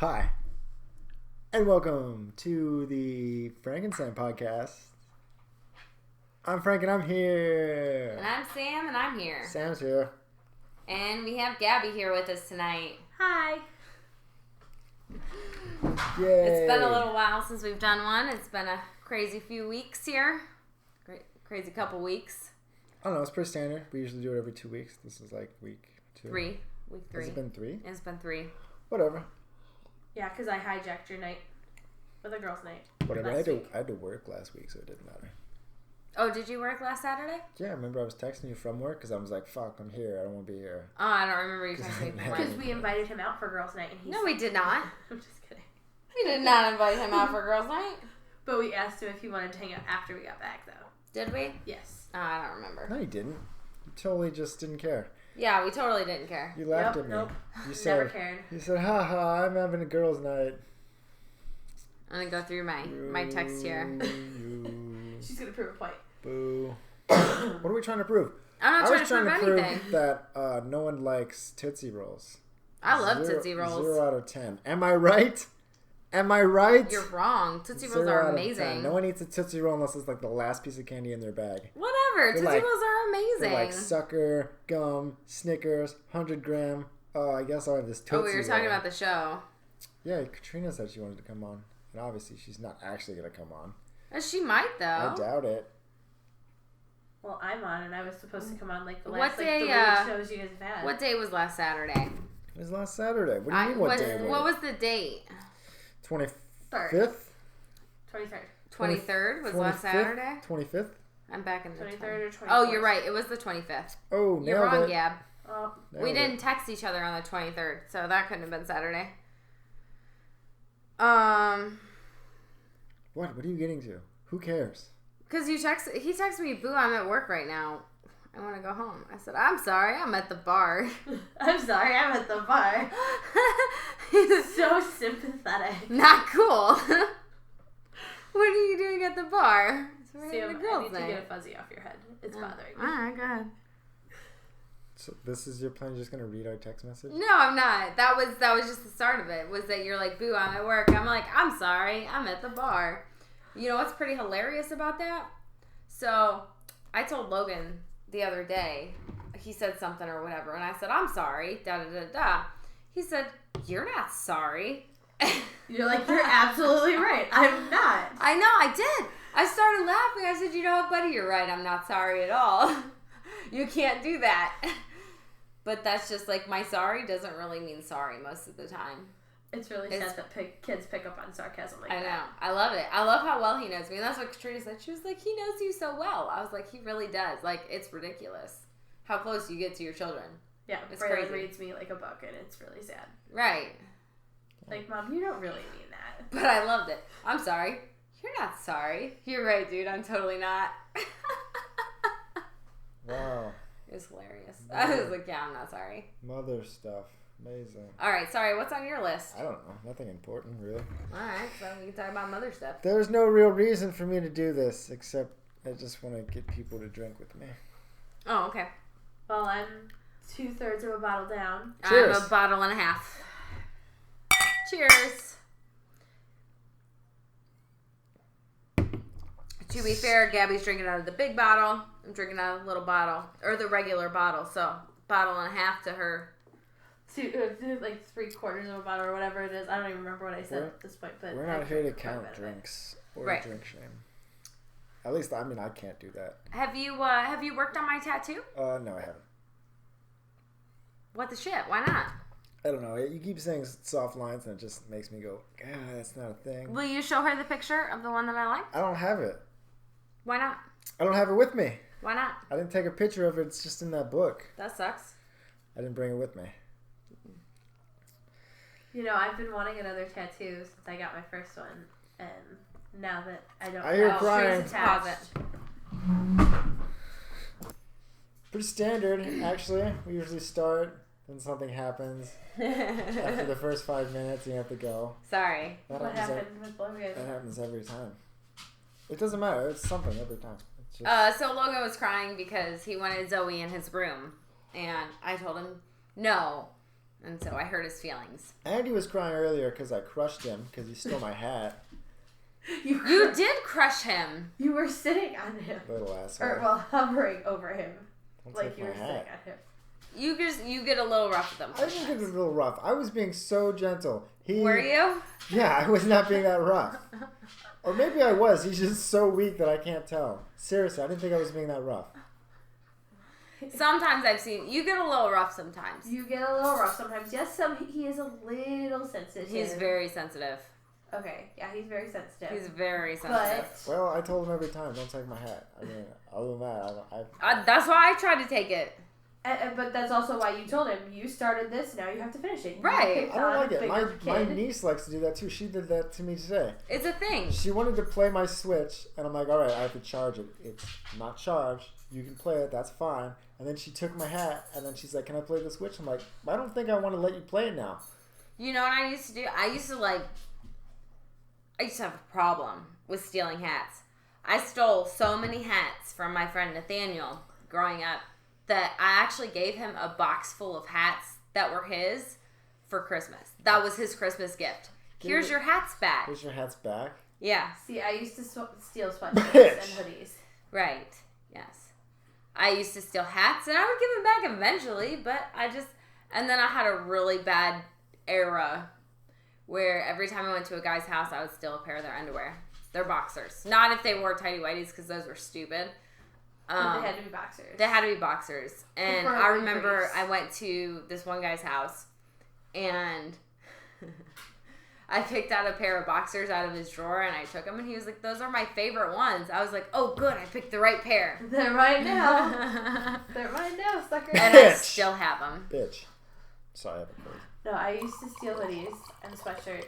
Hi, and welcome to the FRANKENSAM Podcast. I'm Frank, and I'm here. And I'm Sam, and I'm here. Sam's here. And we have Gabby here with us tonight. Hi. Yay. It's been a little while since we've done one. It's been a crazy few weeks here. Crazy couple weeks. I don't know, it's pretty standard. We usually do it every 2 weeks. This is like week 2. Week 3. Has it been 3? It's been 3. Whatever. Yeah, because I hijacked your night with a girls' night. Whatever. I had to work last week, so it didn't matter. Oh, did you work last Saturday? Yeah, I remember I was texting you from work because I was like, fuck, I'm here. I don't want to be here. Oh, I don't remember you texting me from work. Because we invited him out for girls' night. And No, we did not. I'm just kidding. We did not invite him out for girls' night. But we asked him if he wanted to hang out after we got back, though. Did we? Yes. Oh, I don't remember. No, you didn't. You totally just didn't care. Yeah, we totally didn't care. You laughed Yep, at me. nope. You said, Never cared. You said, ha, I'm having a girls' night. I'm going to go through my text here. She's going to prove a point. Boo. What are we trying to prove? I'm not I was trying to prove anything. that no one likes Tootsie Rolls. I love Tootsie Rolls. 0 out of 10. Am I right? Am I right? You're wrong. Tootsie Rolls 0 are out of amazing. 10. No one eats a Tootsie Roll unless it's like the last piece of candy in their bag. Whatever. Tootsie Rolls are amazing. They're like Sucker, Gum, Snickers, 100 gram. Oh, I guess I'll have this Tootsie Roll. Oh, we were talking about the show. Yeah, Katrina said she wanted to come on. And obviously she's not actually going to come on. She might, though. I doubt it. Well, I'm on, and I was supposed to come on like the What last day, 3 shows you guys have had. What day was last Saturday? It was last Saturday. What do you mean what day was? What was the date? 25th? 23rd. 23rd was last Saturday? 25th? I'm back in the 23rd or 24th. Oh, you're right. It was the 25th. Oh, nailed You're wrong, it. Gab. Oh. We didn't text each other on the 23rd, so that couldn't have been Saturday. What are you getting to? Who cares? Because he texted me, boo, I'm at work right now. I want to go home. I said, I'm sorry, I'm at the bar. I'm sorry, I'm at the bar. So sympathetic. Not cool. What are you doing at the bar? Sam, I need to get a fuzzy off your head. It's bothering me. Alright, go ahead. So this is your plan? You're just gonna read our text message? No, I'm not. That was just the start of it. Was that you're like, boo, I'm at work. I'm like, I'm sorry, I'm at the bar. You know what's pretty hilarious about that? So I told Logan the other day, he said something or whatever, and I said, I'm sorry, da da da da. He said, you're not sorry. You're like, you're absolutely right. I'm not. I know, I did. I started laughing. I said, you know what, buddy, you're right. I'm not sorry at all. You can't do that. But that's just like, my sorry doesn't really mean sorry most of the time. It's really sad that kids pick up on sarcasm like that. I know. I love it. I love how well he knows me. And that's what Katrina said. She was like, he knows you so well. I was like, he really does. Like, it's ridiculous how close you get to your children. Yeah, it's Braylon crazy. reads me like a book, and it's really sad. Right. Like, Mom, you don't really mean that. But I loved it. I'm sorry. You're not sorry. You're right, dude. I'm totally not. Wow. It was hilarious. I was like, yeah, I'm not sorry. Mother stuff. Amazing. All right, sorry. What's on your list? I don't know. Nothing important, really. All right, so we can talk about mother stuff. There's no real reason for me to do this, except I just want to get people to drink with me. Oh, okay. Well, I'm 2/3 of a bottle down. Cheers. I'm a bottle and a half. Cheers. To be fair, Gabby's drinking out of the big bottle. I'm drinking out of the little bottle, or the regular bottle. So, bottle and a half to her. Like 3/4 of a bottle or whatever it is. I don't even remember what I said at this point. But we're not here to count drinks or drink shame. At least, I mean, I can't do that. Have you worked on my tattoo? No, I haven't. What the shit? Why not? I don't know. You keep saying soft lines, and it just makes me go, that's not a thing. Will you show her the picture of the one that I like? I don't have it. Why not? I don't have it with me. Why not? I didn't take a picture of it. It's just in that book. That sucks. I didn't bring it with me. You know, I've been wanting another tattoo since I got my first one, and now that I don't I hear have crying. strings attached. Pretty standard, actually. We usually start, then something happens. After the first 5 minutes, you have to go. Sorry. What happened with Logan? That happens every time. It doesn't matter. It's something every time. It's just... So Logan was crying because he wanted Zoe in his room. And I told him, no. And so I hurt his feelings. Andy was crying earlier because I crushed him because he stole my hat. You did crush him. You were sitting on him. Little asshole. Or, well, hovering over him. Don't Like take you my were sitting hat. on him. You get a little rough with them. I didn't get a little rough. I was being so gentle. Were you? Yeah, I was not being that rough. Or maybe I was. He's just so weak that I can't tell. Seriously, I didn't think I was being that rough. Sometimes I've seen you get a little rough sometimes. You get a little rough sometimes. Yes, he is a little sensitive. He's very sensitive. Okay, yeah, he's very sensitive. He's very sensitive. Well, I told him every time, don't take my hat. I mean, other than that, That's why I tried to take it. But that's also why you told him, you started this, now you have to finish it. Right. I don't like it. My niece likes to do that too. She did that to me today. It's a thing. She wanted to play my Switch, and I'm like, all right, I have to charge it. It's not charged. You can play it. That's fine. And then she took my hat, and then she's like, can I play the Switch? I'm like, I don't think I want to let you play it now. You know what I used to do? I used to have a problem with stealing hats. I stole so many hats from my friend Nathaniel growing up that I actually gave him a box full of hats that were his for Christmas. That was his Christmas gift. Here's your hats back. Here's your hats back. Yeah. See, I used to steal sweatshirts and hoodies. Right. Yes. I used to steal hats, and I would give them back eventually, but and then I had a really bad era where every time I went to a guy's house, I would steal a pair of their underwear. Their boxers. Not if they wore tighty whities, because those were stupid. But they had to be boxers. They had to be boxers. And I remember I went to this one guy's house, and I picked out a pair of boxers out of his drawer, and I took them, and he was like, those are my favorite ones. I was like, oh, good, I picked the right pair. They're right now. They're right now, sucker. And I still have them. Bitch. Sorry, I have a cold. No, I used to steal hoodies and sweatshirts.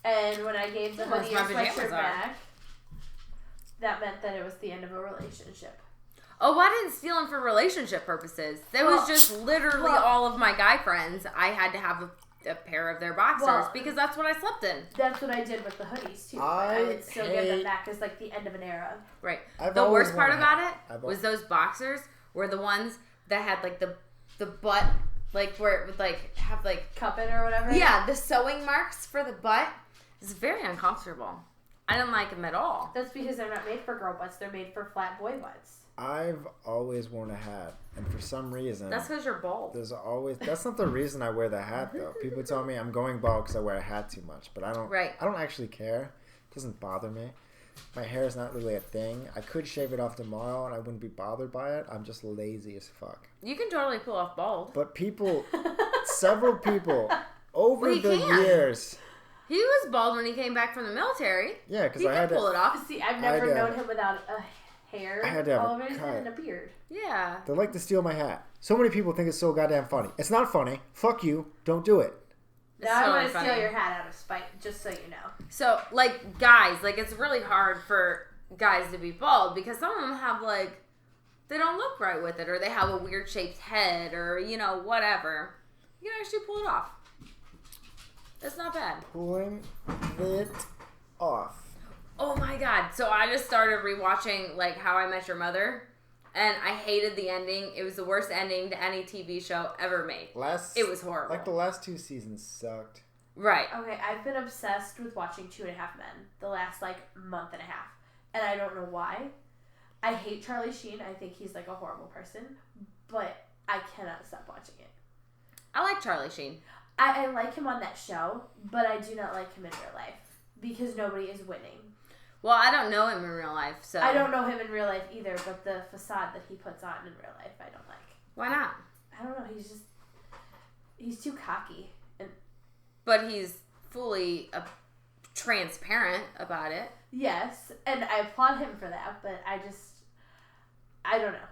And when I gave the Unless hoodie my and pajamas sweatshirt are. back, that meant that it was the end of a relationship. Oh, I didn't steal them for relationship purposes. That was just literally all of my guy friends. I had to have a pair of their boxers because that's what I slept in. That's what I did with the hoodies, too. I would still give them back as, like, the end of an era. Right. I've The always worst part wanted about it was those boxers were the ones that had, like, the butt, like, where it would, like, have, like... Cup it or whatever? Yeah, the sewing marks for the butt. It's very uncomfortable. I didn't like them at all. That's because they're not made for girl butts. They're made for flat boy butts. I've always worn a hat, and for some reason... That's because you're bald. That's not the reason I wear the hat, though. People tell me I'm going bald because I wear a hat too much, but I don't... Right. I don't actually care. It doesn't bother me. My hair is not really a thing. I could shave it off tomorrow, and I wouldn't be bothered by it. I'm just lazy as fuck. You can totally pull off bald. But several people, over Well, the years... He was bald when he came back from the military. Yeah, because he I had could pull to... it off. See, I've never known him without a hair I had to have all a over his head and a beard. Yeah. They like to steal my hat. So many people think it's so goddamn funny. It's not funny. Fuck you. Don't do it. Now I want to steal your hat out of spite, just so you know. So, like, guys, like, it's really hard for guys to be bald because some of them have, like, they don't look right with it, or they have a weird shaped head, or, you know, whatever. You can actually pull it off. It's not bad. Pulling it off. Oh my god. So I just started rewatching, like, How I Met Your Mother, and I hated the ending. It was the worst ending to any TV show ever made. It was horrible. Like, the last 2 seasons sucked. Right. Okay, I've been obsessed with watching 2.5 Men the last, like, month and a half. And I don't know why. I hate Charlie Sheen. I think he's, like, a horrible person. But I cannot stop watching it. I like Charlie Sheen. I like him on that show, but I do not like him in real life. Because nobody is winning. Well, I don't know him in real life, so... I don't know him in real life either, but the facade that he puts on in real life, I don't like. Why not? I don't know, he's too cocky. But he's fully transparent about it. Yes, and I applaud him for that, but I don't know.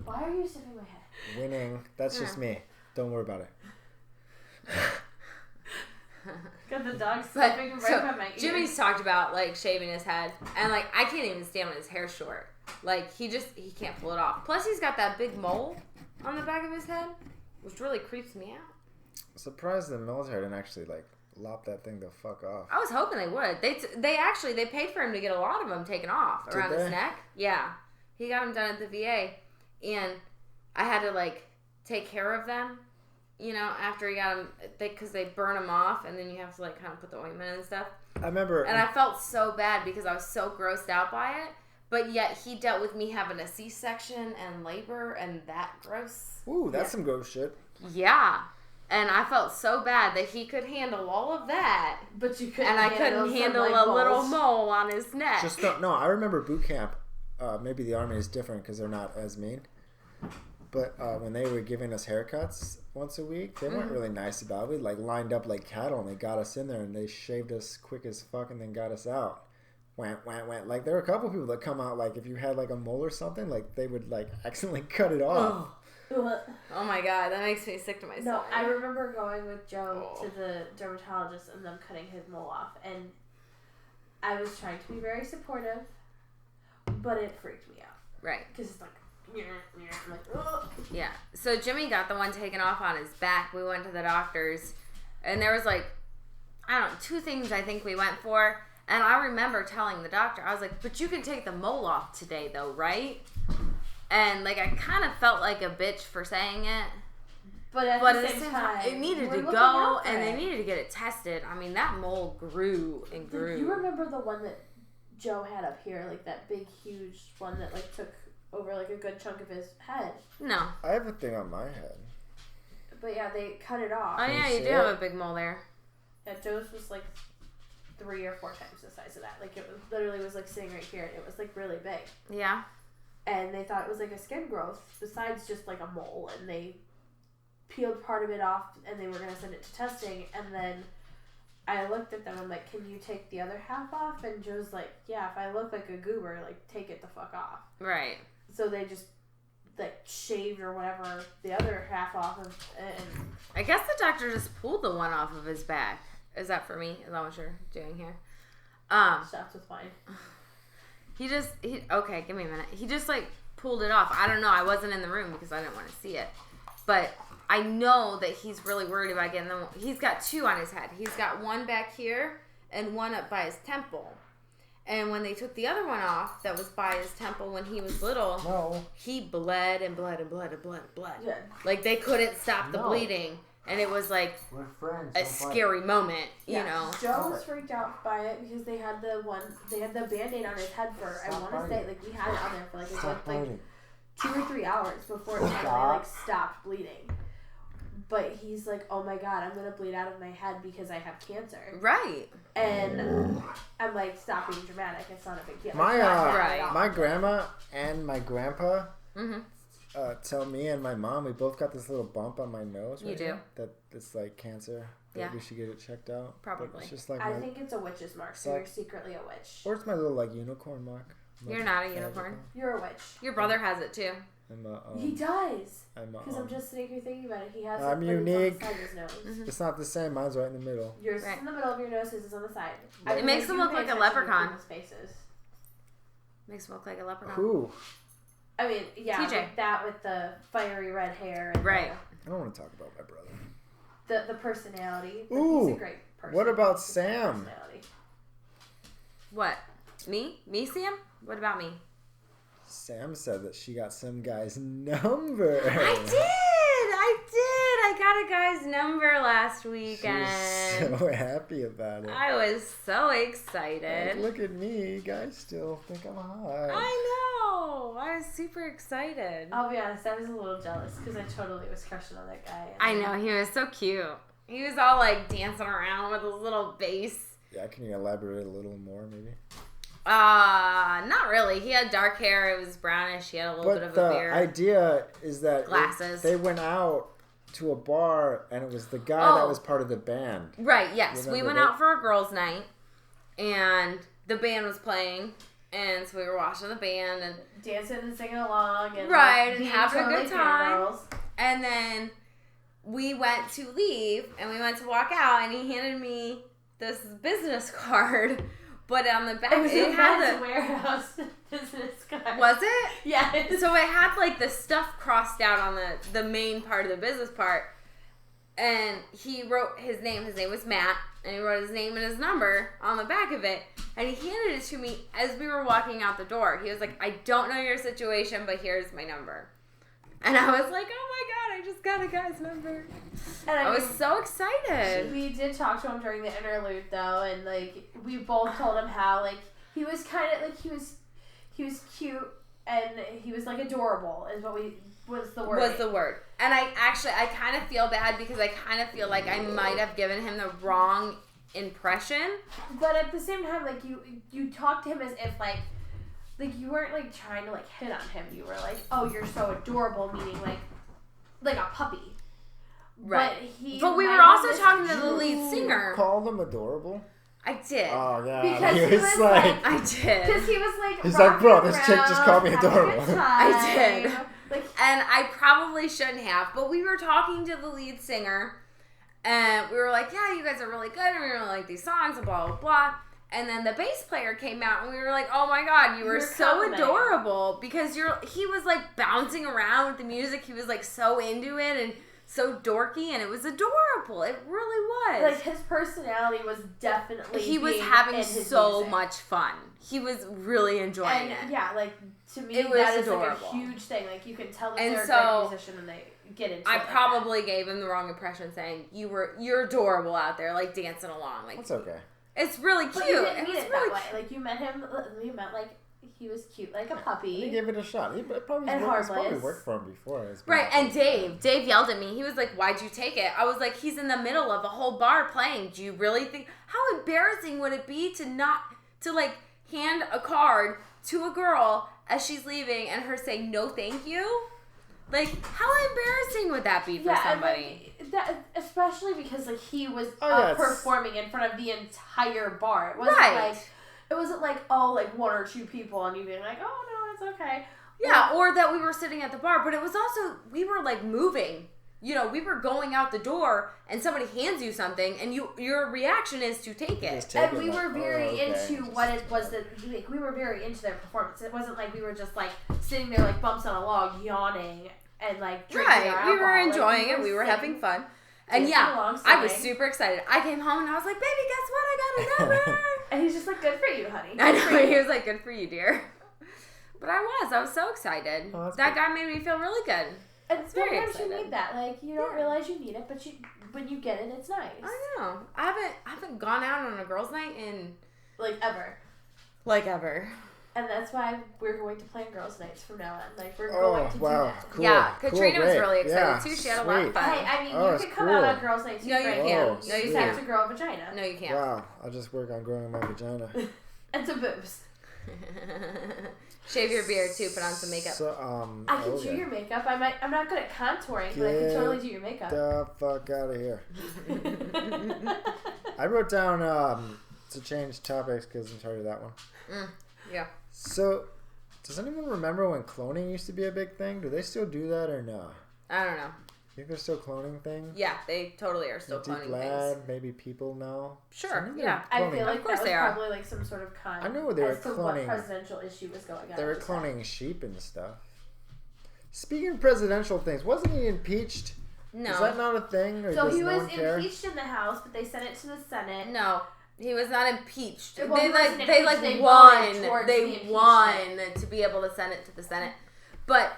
Why are you sniffing my head? Winning. That's just me. Don't worry about it. Got the dog sniffing right by my ear. Jimmy's talked about, like, shaving his head, and, like, I can't even stand when his hair's short. Like, he can't pull it off. Plus, he's got that big mole on the back of his head, which really creeps me out. Surprised the military didn't actually, like, lop that thing the fuck off. I was hoping they would. They paid for him to get a lot of them taken off around his neck. Yeah. He got them done at the VA, and I had to, like, take care of them you know, after he got him, because they burn him off, and then you have to, like, kind of put the ointment and stuff. I remember. And I felt so bad because I was so grossed out by it. But yet he dealt with me having a C-section and labor and that gross. Ooh, that's some gross shit. Yeah. And I felt so bad that he could handle all of that. But you couldn't. And I couldn't handle a little mole on his neck. No, I remember boot camp. Maybe the Army is different because they're not as mean. But when they were giving us haircuts once a week, they weren't really nice about it. We like lined up like cattle, and they got us in there, and they shaved us quick as fuck, and then got us out. Went. Like there were a couple people that come out like if you had like a mole or something, like they would like accidentally cut it off. Oh my god, that makes me sick to my stomach. No, I remember going with Joe to the dermatologist and them cutting his mole off, and I was trying to be very supportive, but it freaked me out. Right. Because it's like. I'm like, ugh. Yeah. So Jimmy got the one taken off on his back. We went to the doctor's, and there was like, I don't know, 2 things I think we went for. And I remember telling the doctor, I was like, but you can take the mole off today though, right? And like, I kind of felt like a bitch for saying it. But at the same time, it needed to go, and they needed to get it tested. I mean, that mole grew and grew. You remember the one that Joe had up here, like that big, huge one that like took over like a good chunk of his head? No. I have a thing on my head. But yeah, they cut it off. Oh yeah, you do have a big mole there. Yeah, Joe's was like 3 or 4 times the size of that. Like it was, literally was like sitting right here, and it was like really big. Yeah. And they thought it was like a skin growth besides just like a mole, and they peeled part of it off, and they were gonna send it to testing, and then I looked at them, I'm like, can you take the other half off? And Joe's like, yeah, if I look like a goober, like, take it the fuck off. Right. So they just, like, shaved or whatever the other half off of, and... I guess the doctor just pulled the one off of his back. Is that for me? Is that what you're doing here? Stops with wine. Okay, give me a minute. He just, like, pulled it off. I don't know. I wasn't in the room because I didn't want to see it. But I know that he's really worried about getting them. He's got 2 on his head. He's got one back here and one up by his temple. And when they took the other one off that was by his temple when he was little, he bled and bled and bled and bled and bled. Yeah. Like, they couldn't stop the bleeding. And it was, like, a scary moment, you know. Joe was freaked out by it because they had the Band-Aid on his head for, I want to say, like, we had it on there for, like, a good, like, 2 or 3 hours before it finally, like, stopped bleeding. But he's like, oh my god, I'm going to bleed out of my head because I have cancer. Right. And I'm like, stop being dramatic. It's not a big deal. My grandma and my grandpa tell me and my mom, we both got this little bump on my nose. You do? That it's like cancer. That we should get it checked out. Probably. It's just like I think it's a witch's mark, so you're secretly a witch. Or it's my little like unicorn mark. You're not a unicorn. You're a witch. Your brother has it too. He does. Because I'm just sitting here thinking about it. He has I'm unique. on the side of his nose. It's not the same. Mine's right in the middle. Yours is in the middle of your nose. His is on the side. It makes him look like a leprechaun. Faces. Makes him look like a leprechaun. Who? I mean, yeah, TJ. Like that with the fiery red hair. And I don't want to talk about my brother. The personality. Ooh. He's a great person. What about Sam? What? Me? Me, Sam? What about me? Sam said that she got some guy's number. I did. I got a guy's number last weekend. She was so happy about it. I was so excited. Like, look at me. Guys still think I'm hot. I know. I was super excited. I'll be honest. I was a little jealous because I totally was crushing on that guy. I know. He was so cute. He was all like dancing around with his little bass. Yeah, can you elaborate a little more maybe? Not really. He had dark hair. It was brownish. He had a little bit of a beard. The idea is that glasses. They went out to a bar, and it was the guy that was part of the band. Right, yes. We went out for a girls' night, and the band was playing, and so we were watching the band. And dancing and singing along. And and having a good time. And then we went to leave, and we went to walk out, and he handed me this business card. But on the back, it had the warehouse business card. Was it? Yeah. So it had like the stuff crossed out on the main part of the business part, and he wrote his name. His name was Matt, and he wrote his name and his number on the back of it, and he handed it to me as we were walking out the door. He was like, "I don't know your situation, but here's my number." And I was like, oh my God, I just got a guy's number. And I was so excited. We did talk to him during the interlude, though, and, like, we both told him how, like, he was kind of, like, he was cute, and he was, like, adorable, is what was the word. And I kind of feel bad because I kind of feel like I might have given him the wrong impression. But at the same time, like, you talked to him as if, like, you weren't, like, trying to, like, hit on him. You were like, oh, you're so adorable, meaning, like a puppy. Right. But we were also talking to the lead singer. Call them adorable? I did. Oh, yeah. Because he was like... I did. Because he was like... He's like, bro, this chick just called me adorable. I did. Like, and I probably shouldn't have. But we were talking to the lead singer. And we were like, yeah, you guys are really good. And we really like these songs and blah, blah, blah. And then the bass player came out, and we were like, oh my God, you were so adorable. Because he was, like, bouncing around with the music. He was, like, so into it and so dorky, and it was adorable. It really was. Like, his personality was definitely he was having so much fun. He was really enjoying it. Yeah, like, to me, it that is, adorable. Like, a huge thing. Like, you can tell that and they're a great musician and they get into it. I probably gave him the wrong impression saying, you're adorable out there, like, dancing along. Like, that's okay. It's really cute. But you didn't mean it that way. Like, you met him, like, he was cute, like a puppy. He gave it a shot. It probably worked for him before. Right, and Dave yelled at me. He was like, why'd you take it? I was like, he's in the middle of a whole bar playing. Do you really think... How embarrassing would it be to like, hand a card to a girl as she's leaving and her saying, no, thank you? Like, how embarrassing would that be for somebody? And, like, especially because, like, he was performing in front of the entire bar. It wasn't like, oh, like, one or two people and you being like, oh, no, it's okay. Yeah, or that we were sitting at the bar, but it was also, we were, like, moving. You know, we were going out the door and somebody hands you something and your reaction is to take it. And we were very into what it was that, like, we were very into their performance. It wasn't like we were just, like, sitting there like bumps on a log, yawning and, like, drinking our alcohol. We were enjoying it. We were having fun. And yeah, I was super excited. I came home and I was like, baby, guess what? I got a number. And he's just like, good for you, honey. I know. He was like, good for you, dear. But I was so excited. Oh, that guy made me feel really good. And sometimes you need that. Like, you don't realize you need it, but when you get it, it's nice. I know. I haven't gone out on a girls' night in... Like, ever. And that's why we're going to plan girls' nights from now on. Like, we're going to do that. Cool. Yeah, Katrina was really excited too. She had a lot of fun. Hey, I mean, you can come out on girls' nights too. No, you can't. You just have to grow a vagina. No, you can't. Wow, I'll just work on growing my vagina. And some boobs. Shave your beard too. Put on some makeup. So, I can do your makeup. I'm not good at contouring, but I can totally do your makeup. Get the fuck out of here. I wrote down to change topics because I'm tired of that one. Yeah. So, does anyone remember when cloning used to be a big thing? Do they still do that or no? I don't know. You think they're still cloning things? Yeah, they totally are still cloning things. things. Maybe people know. Sure, yeah. I feel like that was probably like some sort of I know they were as to cloning. what presidential issue was going on. They were cloning sheep and stuff. Speaking of presidential things, wasn't he impeached? No. Is that not a thing? Or so he was impeached in the House, but they sent it to the Senate. No. He was not impeached. Well, they won. They won to be able to send it to the Senate. But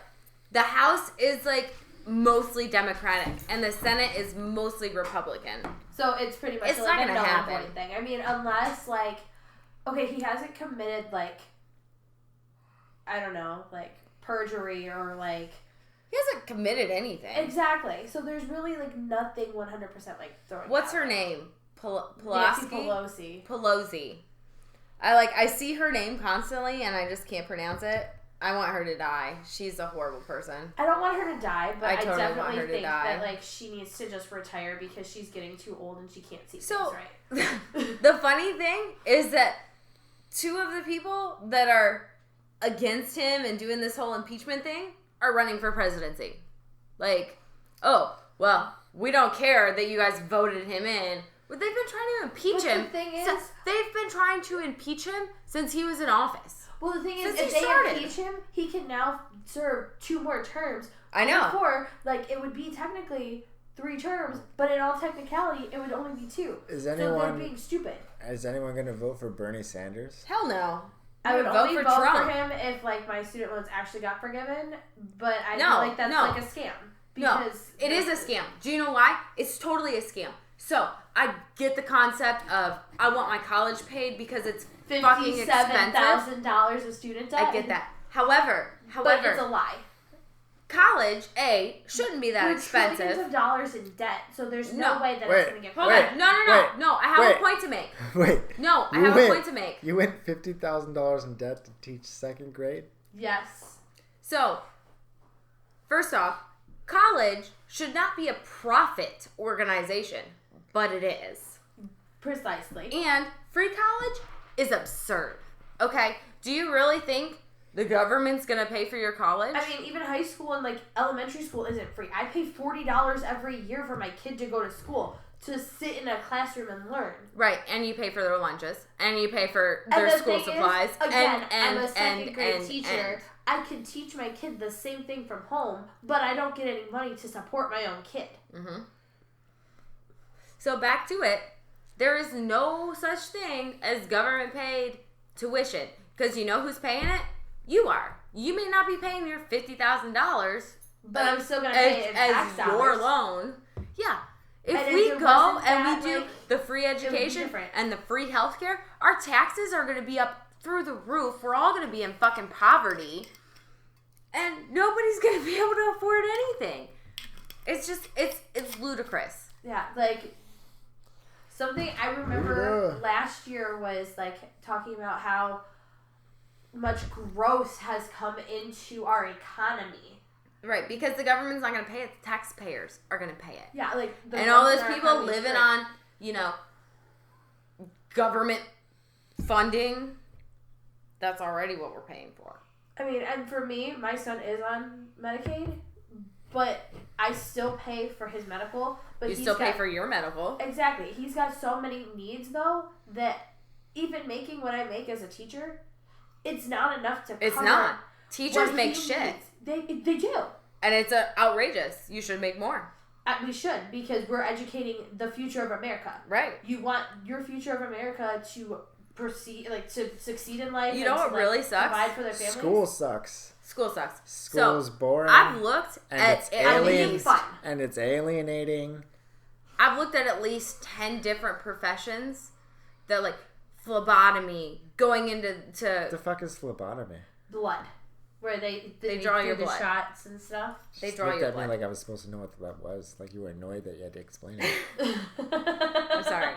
the House is like mostly Democratic and the Senate is mostly Republican. So it's pretty much not like a gonna happen thing. I mean, unless like, okay, he hasn't committed like, I don't know, like perjury or like. He hasn't committed anything. Exactly. So there's really like nothing 100% like throwing. What's her name? Nancy Pelosi. I see her name constantly and I just can't pronounce it. I want her to die. She's a horrible person. I don't want her to die, but I totally definitely want her to think die. that like she needs to just retire because she's getting too old and she can't see things right. The funny thing is that two of the people that are against him and doing this whole impeachment thing are running for presidency. Like, oh, well, we don't care that you guys voted him in. But they've been trying to impeach him. The thing is, they've been trying to impeach him since he was in office. Well, the thing is, if they impeach him, he can now serve 2 more terms. I know. Before, like, it would be technically 3 terms, but in all technicality, it would only be 2. So they're being stupid. Is anyone going to vote for Bernie Sanders? Hell no. I would vote only for vote Trump. for him if like my student loans actually got forgiven, but I No, feel like that's no. like a scam. Because it is a scam. Do you know why? It's totally a scam. So I get the concept of I want my college paid because it's fucking expensive. $57,000 of student debt. I get that. However, but it's a lie. college shouldn't be that We're expensive. trillions of dollars in debt, so there's no way that it's going to get Hold forgiven. on. No. I have a point to make. Wait. No, I have a point to make. You went $50,000 in debt to teach second grade? Yes. So, first off, college should not be a profit organization, but it is. Precisely. And free college is absurd. Okay? Do you really think the government's going to pay for your college? I mean, even high school and like elementary school isn't free. I pay $40 every year for my kid to go to school, to sit in a classroom and learn. Right, and you pay for their lunches, and you pay for And their the school thing supplies. Is, again, and I'm a second grade teacher. I can teach my kid the same thing from home, but I don't get any money to support my own kid. Mm-hmm. So back to it. There is no such thing as government paid tuition. Because you know who's paying it? You are. You may not be paying your $50,000, but I'm still going to pay it as tax your dollars. loan. Yeah. If And we if it go wasn't and that, we do like, the free education different. and the free healthcare, our taxes are going to be up through the roof. We're all going to be in fucking poverty. And nobody's going to be able to afford anything. It's just, it's ludicrous. Yeah, like, something I remember last year was, like, talking about how much growth has come into our economy. Right, because the government's not going to pay it. The taxpayers are going to pay it. Yeah, like... And all those people living on, government funding, that's already what we're paying for. I mean, and for me, my son is on Medicaid, but I still pay for his medical. But you still pay for your medical. Exactly. He's got so many needs, though, that even making what I make as a teacher, it's not enough to cover. It's not. Teachers make shit. They do. And it's outrageous. You should make more. We should, because we're educating the future of America. Right. You want your future of America to proceed, like, to succeed in life. You know what really sucks? Provide for their families. School sucks. School sucks. School's boring. I've looked at aliens, fun. and it's alienating. I've looked at least 10 different professions that, like, phlebotomy, going into... What the fuck is phlebotomy? Blood. Where they draw your the blood. shots and stuff. They draw your blood. Looked at me like I was supposed to know what that was. Like you were annoyed that you had to explain it. I'm sorry.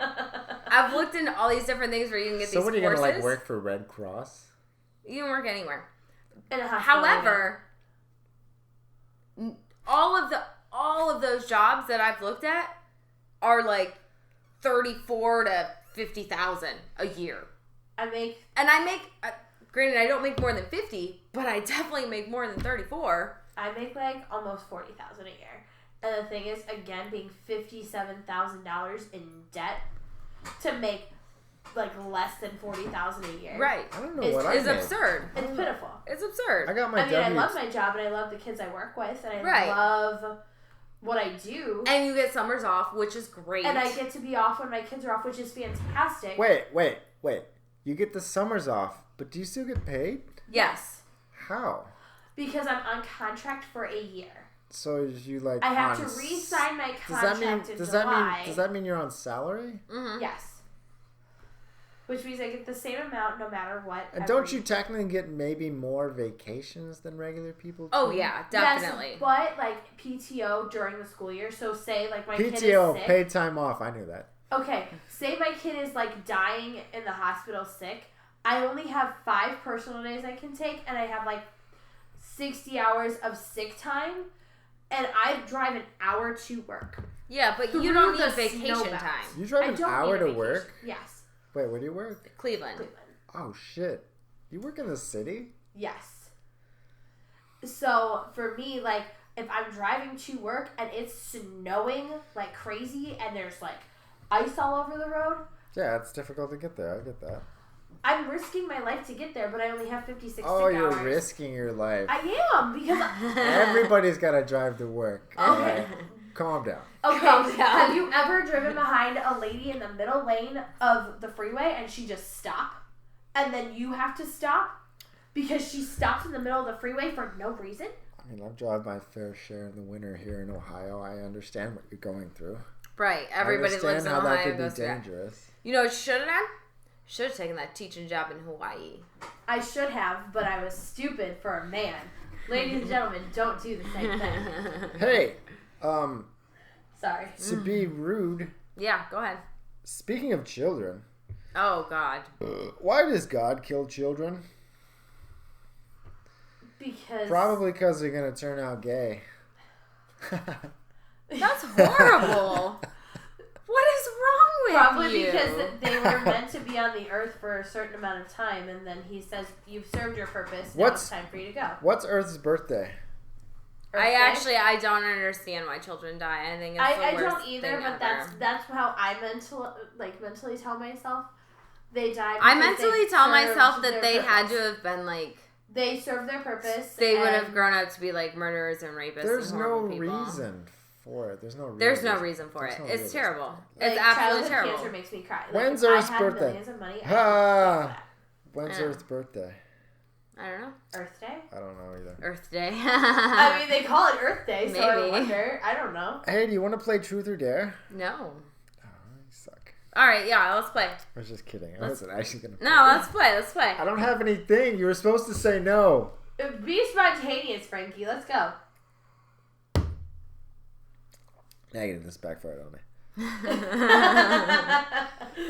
I've looked into all these different things where you can get these courses. So what, are you going to, like, work for Red Cross? You can work anywhere. In a hospital. However, all of those jobs that I've looked at are like 34 to 50,000 a year. I make granted, I don't make more than 50, but I definitely make more than 34. I make like almost $40,000 a year. And the thing is, again, being $57,000 in debt to make like less than $40,000 a year. Right. I don't know what I It's make. absurd. It's pitiful. It's absurd. I got my I love my job and I love the kids I work with and I love what I do. And you get summers off, which is great. And I get to be off when my kids are off, which is fantastic. Wait. You get the summers off, but do you still get paid? Yes. How? Because I'm on contract for a year. So you like... I have to re-sign my contract in July. Does that mean you're on salary? Mm-hmm. Yes. Which means I get the same amount no matter what. And don't you technically get maybe more vacations than regular people? Oh, yeah, definitely. Yes, but like PTO during the school year. So say like my kid is PTO, sick. paid time off. I knew that. Okay, say my kid is like dying in the hospital sick. I only have 5 personal days I can take, and I have like 60 hours of sick time, and I drive an hour to work. Yeah, but you don't need vacation time. You drive an hour to work? Yes. Wait, where do you work? Cleveland. Oh, shit. You work in the city? Yes. So, for me, like, if I'm driving to work and it's snowing like crazy and there's, like, ice all over the road. Yeah, it's difficult to get there. I get that. I'm risking my life to get there, but I only have 56 sick Oh, you're hours. risking your life. I am, because... Everybody's got to drive to work. Okay. Right? Calm down. Okay, Calm down. have you ever driven behind a lady in the middle lane of the freeway and she just stopped? and then you have to stop because she stopped in the middle of the freeway for no reason? I mean, I've driven my fair share in the winter here in Ohio. I understand what you're going through. Right. Everybody lives in Ohio. That could goes be dangerous. You know what you should have done? Should have taken that teaching job in Hawaii. I should have, but I was stupid for a man. Ladies and gentlemen, don't do the same thing. Hey, sorry. to be rude. Yeah, go ahead. Speaking of children. Oh, God. Why does God kill children? Because... Probably because they're going to turn out gay. That's horrible. What is wrong with Probably you? because they were meant to be on the earth for a certain amount of time, and then he says, you've served your purpose, now it's time for you to go. What's Earth's birthday? I don't understand why children die. I think it's the worst don't either, thing but ever. that's how I mentally tell myself they died. I mentally tell myself that they had to have been like... They served their purpose. They would have grown up to be like murderers and rapists. There's and no horrible people. Reason for it. There's no reason for it. It's terrible. Like, it's absolutely terrible. Cancer makes me cry. When's if Earth's I had birthday? Millions of money, When's Earth's birthday? I don't know. Earth Day? I don't know either. Earth Day. I mean, they call it Earth Day, so I Maybe. wonder. I don't know. Hey, do you want to play Truth or Dare? No. Oh, you suck. All right, yeah, let's play. I was just kidding. I wasn't actually going to play. No, let's play. Let's play. I don't have anything. You were supposed to say no. Be spontaneous, Frankie. Let's go. Negative. This backfired on me.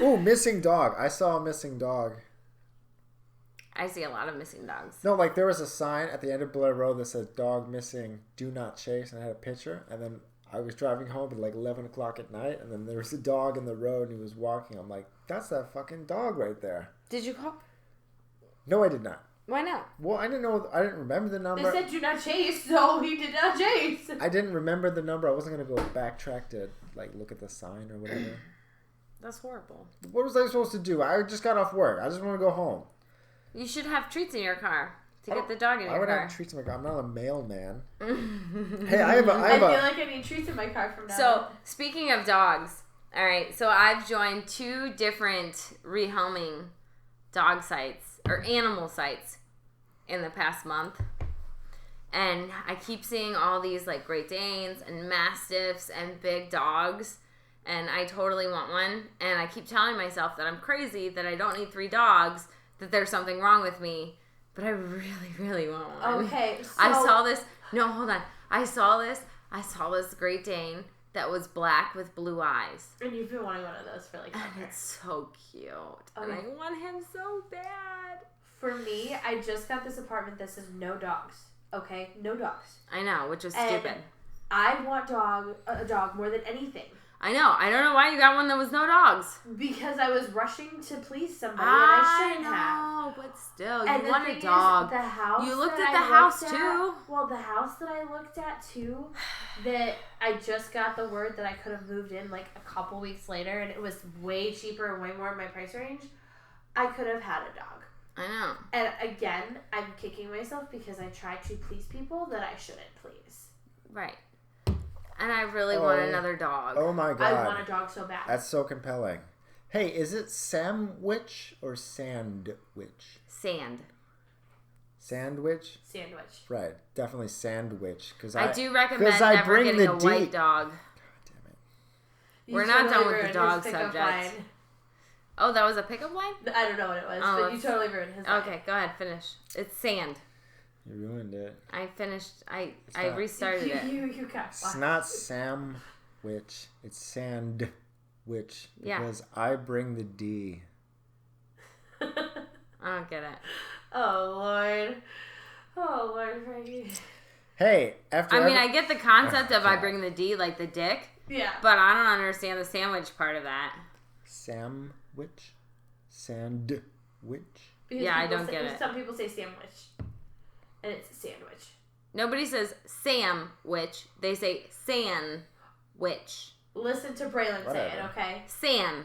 Ooh, missing dog. I saw a missing dog. I see a lot of missing dogs. No, like there was a sign at the end of Blair Road that said "Dog missing, do not chase," and I had a picture. And then I was driving home at like 11 o'clock at night, and then there was a dog in the road, and he was walking. I'm like, that's that fucking dog right there. Did you call? No, I did not. Why not? Well, I didn't know. I didn't remember the number. They said do not chase, so he did not chase. I didn't remember the number. I wasn't gonna go backtrack to like look at the sign or whatever. That's horrible. What was I supposed to do? I just got off work. I just want to go home. You should have treats in your car to get the dog in your car. I would have treats in my car. I'm not a mailman. Hey, I feel like I need treats in my car from now on. So, speaking of dogs, all right, so I've joined 2 different rehoming dog sites, or animal sites, in the past month. And I keep seeing all these, like, Great Danes and Mastiffs and big dogs, and I totally want one. And I keep telling myself that I'm crazy, that I don't need 3 dogs, that there's something wrong with me, but I really, really want one. Okay, so... I saw this. No, hold on. I saw this Great Dane that was black with blue eyes. And you've been wanting one of those for like And it's so cute. Okay. And I want him so bad. For me, I just got this apartment that says no dogs. Okay? No dogs. I know, which is And stupid. I want a dog more than anything. I know. I don't know why you got one that was no dogs. Because I was rushing to please somebody that I shouldn't have. But still, And you the want thing a dog. Is, the house You looked that at the I house looked too. Well, the house that I looked at too, that I just got the word that I could have moved in like a couple weeks later, and it was way cheaper and way more in my price range. I could have had a dog. I know. And again, I'm kicking myself because I try to please people that I shouldn't please. Right. And I really want another dog. Oh my god. I want a dog so bad. That's so compelling. Hey, is it sandwich or sandwich? Sandwich? Sandwich. Right. Definitely sandwich. I do recommend never getting a white dog. God damn it. We're not done with the dog subject. Oh, that was a pickup line? I don't know what it was, but you totally ruined his Okay, go ahead. Finish. It's sand. You ruined it. I finished. I restarted it. You got It's not sandwich. It's sandwich. Yeah. Because I bring the D. I don't get it. Oh, Lord, Frankie. Hey, I get the concept of I bring the D, like the dick. Yeah. But I don't understand the sandwich part of that. Sandwich? Sandwich? Because I don't get it. Some people say sandwich. And it's a sandwich. Nobody says Sam-wich. They say San-wich. Listen to Braylon say it, okay? San.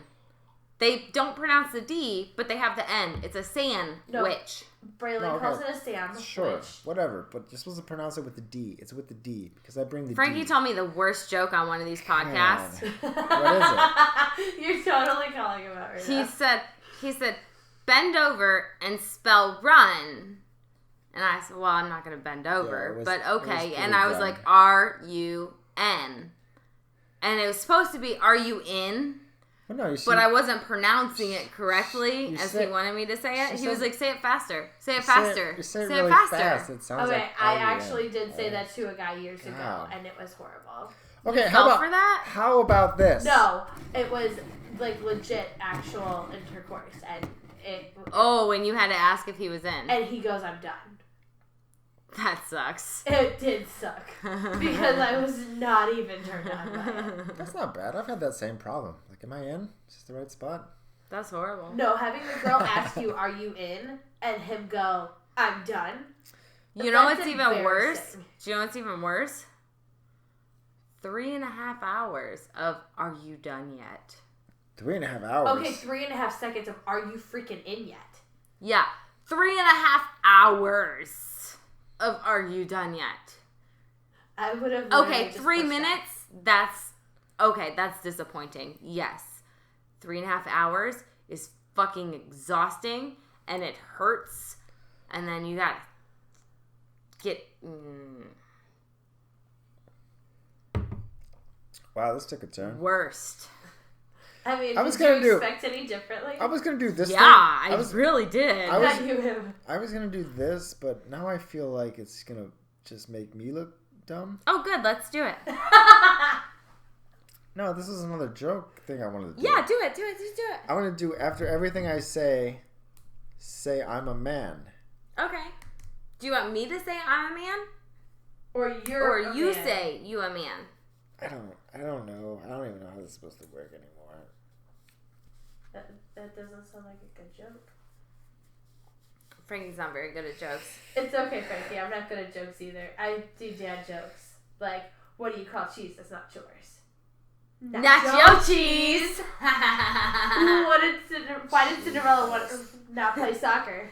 They don't pronounce the D, but they have the N. It's a San-wich. Braylon calls it a sandwich. Sure, whatever. But you're supposed to pronounce it with the D. It's with the D because I bring the Frankie D. told me the worst joke on one of these podcasts. What is it? You're totally calling him out right now. He said, bend over and spell run. And I said, well, I'm not going to bend over. But okay. And I was like, R-U-N. And it was supposed to be, are you in? Well, no, but I wasn't pronouncing it correctly as he wanted me to say it. He was like, say it faster. Say it faster. Say it really fast. It sounds okay, like I actually did say that to a guy years ago, and it was horrible. Okay, how about this? No, it was like legit actual intercourse, and it. Oh, and you had to ask if he was in. And he goes, I'm done. That sucks. It did suck. Because I was not even turned on by it. That's not bad. I've had that same problem. Like, am I in? Is this the right spot? That's horrible. No, having the girl ask you, are you in? And him go, I'm done. You know what's even worse? Do you know what's even worse? 3.5 hours of, are you done yet? 3.5 hours? Okay, 3.5 seconds of, are you freaking in yet? Yeah. 3.5 hours of, are you done yet? I would have. Okay, 3 minutes. That's disappointing. Yes, 3.5 hours is fucking exhausting, and it hurts. And then you got get. Wow, this took a turn. Worst. I mean, did you expect any differently? I was going to do this thing. I really did. I was going to do this, but now I feel like it's going to just make me look dumb. Oh, good. Let's do it. No, this is another joke thing I wanted to do. Yeah, do it. Just do it. I want to do, after everything I say I'm a man. Okay. Do you want me to say I'm a man? Or you say you a man? I don't know. I don't even know how this is supposed to work anymore. That doesn't sound like a good joke. Frankie's not very good at jokes. It's okay, Frankie. I'm not good at jokes either. I do dad jokes. Like, what do you call cheese that's not yours? Nacho cheese! Why did Cinderella not play soccer?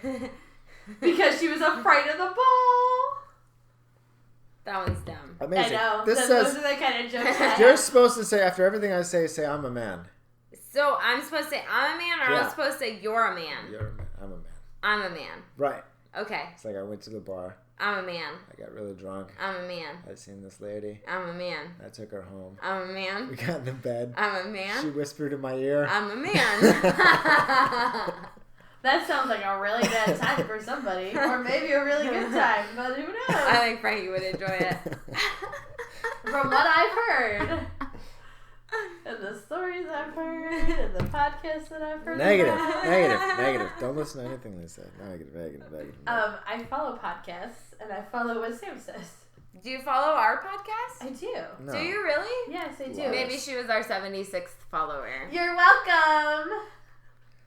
Because she was afraid of the ball. That one's dumb. Amazing. I know. Those are the kind of jokes you're supposed to say, after everything I say I'm a man. So I'm supposed to say I'm a man, or I'm supposed to say you're a man? You're a man. I'm a man. I'm a man. Right. Okay. It's like I went to the bar. I'm a man. I got really drunk. I'm a man. I seen this lady. I'm a man. I took her home. I'm a man. We got in the bed. I'm a man. She whispered in my ear. I'm a man. That sounds like a really bad time for somebody. Or maybe a really good time, but who knows? I think Frankie would enjoy it. From what I've heard, and the stories I've heard, and the podcasts that I've heard. Negative. Don't listen to anything they say. Negative. I follow podcasts, and I follow what Sam says. Do you follow our podcast? I do. No. Do you really? Yes, I do. Maybe she was our 76th follower. You're welcome.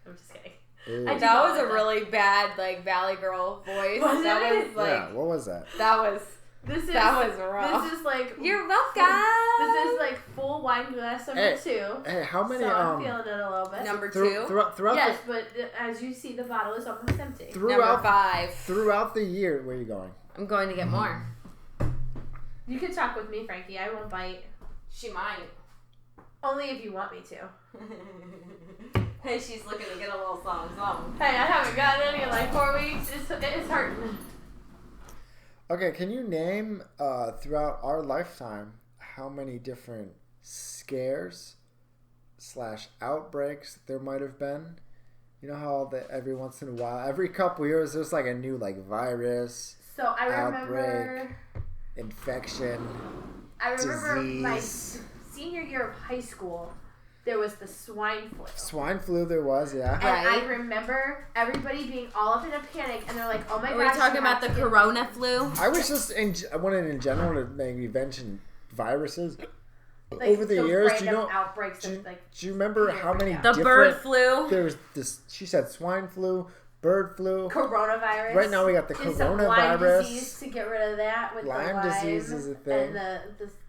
I'm just kidding. That was a really bad, like, Valley Girl voice. Was that it? was like. Yeah, what was that? That was rough. This is like. You're welcome. This is like full wine glass number 2. Hey, how many? So I'm feeling it a little bit. Number 2. Throughout yes, but as you see, the bottle is almost empty. Number 5. Throughout the year, where are you going? I'm going to get more. You can talk with me, Frankie. I won't bite. She might. Only if you want me to. Hey, she's looking to get a little something. Hey, I haven't gotten any in like 4 weeks. It's hurting. Okay, can you name throughout our lifetime how many different scares / outbreaks there might have been? You know how every once in a while, every couple years, there's like a new like virus. So I remember infection. I remember disease. my senior year of high school. There was the swine flu. Swine flu there was, yeah. And I remember everybody being all up in a panic, and they're like, oh my gosh. Are we talking about the corona flu? I was just, I wanted in general to maybe mention viruses. Like over the years, do you know, outbreaks do like, you remember how many the bird flu? There was this, she said swine flu, bird flu. Coronavirus. Right now we got the coronavirus. Lyme disease to get rid of that. With Lyme disease is a thing. And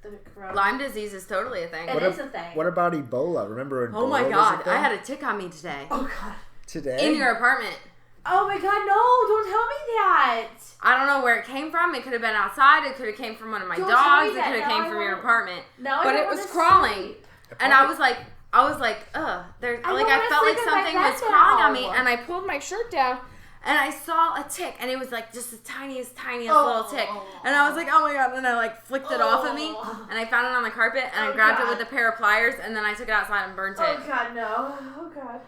the corona. Lyme disease is totally a thing. It is a thing. What about Ebola? Remember Ebola? Oh my God, I had a tick on me today. Oh God. Today? In your apartment. Oh my God, no, don't tell me that. I don't know where it came from. It could have been outside. It could have came from one of my dogs. It could have came from your apartment. No, but it was crawling. And I was like, I was like, ugh. I felt like something was now. crawling on me, and I pulled my shirt down, and I saw a tick, and it was like just the tiniest little tick. And I was like, oh my god, and I like flicked it off of me, and I found it on the carpet, and I grabbed it with a pair of pliers, and then I took it outside and burnt it. Oh god, no. Oh god.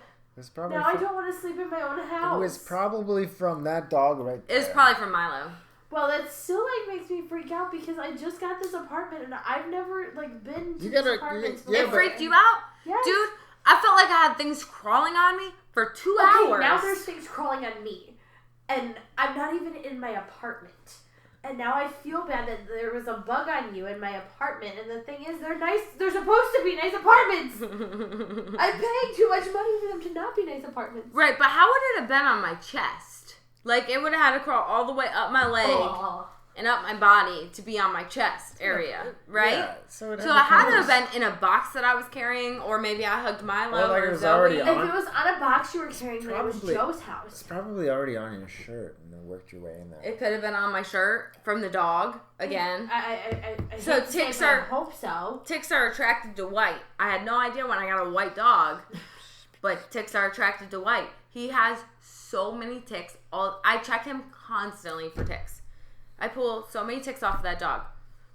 Now I don't want to sleep in my own house. It was probably from that dog right there. It was probably from Milo. Well, that still like makes me freak out because I just got this apartment and I've never like been to this apartment. It freaked you out? Yes. Dude, I felt like I had things crawling on me for 2 hours. Now there's things crawling on me. And I'm not even in my apartment. And now I feel bad that there was a bug on you in my apartment. And the thing is, they're nice. They're supposed to be nice apartments. I'm paying too much money for them to not be nice apartments. Right, but how would it have been on my chest? Like, it would have had to crawl all the way up my leg and up my body to be on my chest area, right? Yeah, so it had to have been in a box that I was carrying, or maybe I hugged Milo or Zoe. If it was on a box you were carrying, then it was Joe's house. It's probably already on your shirt and then worked your way in there. It could have been on my shirt from the dog, again. I so ticks are, I hope so. Ticks are attracted to white. I had no idea when I got a white dog, but ticks are attracted to white. He has so many ticks. I check him constantly for ticks. I pull so many ticks off of that dog.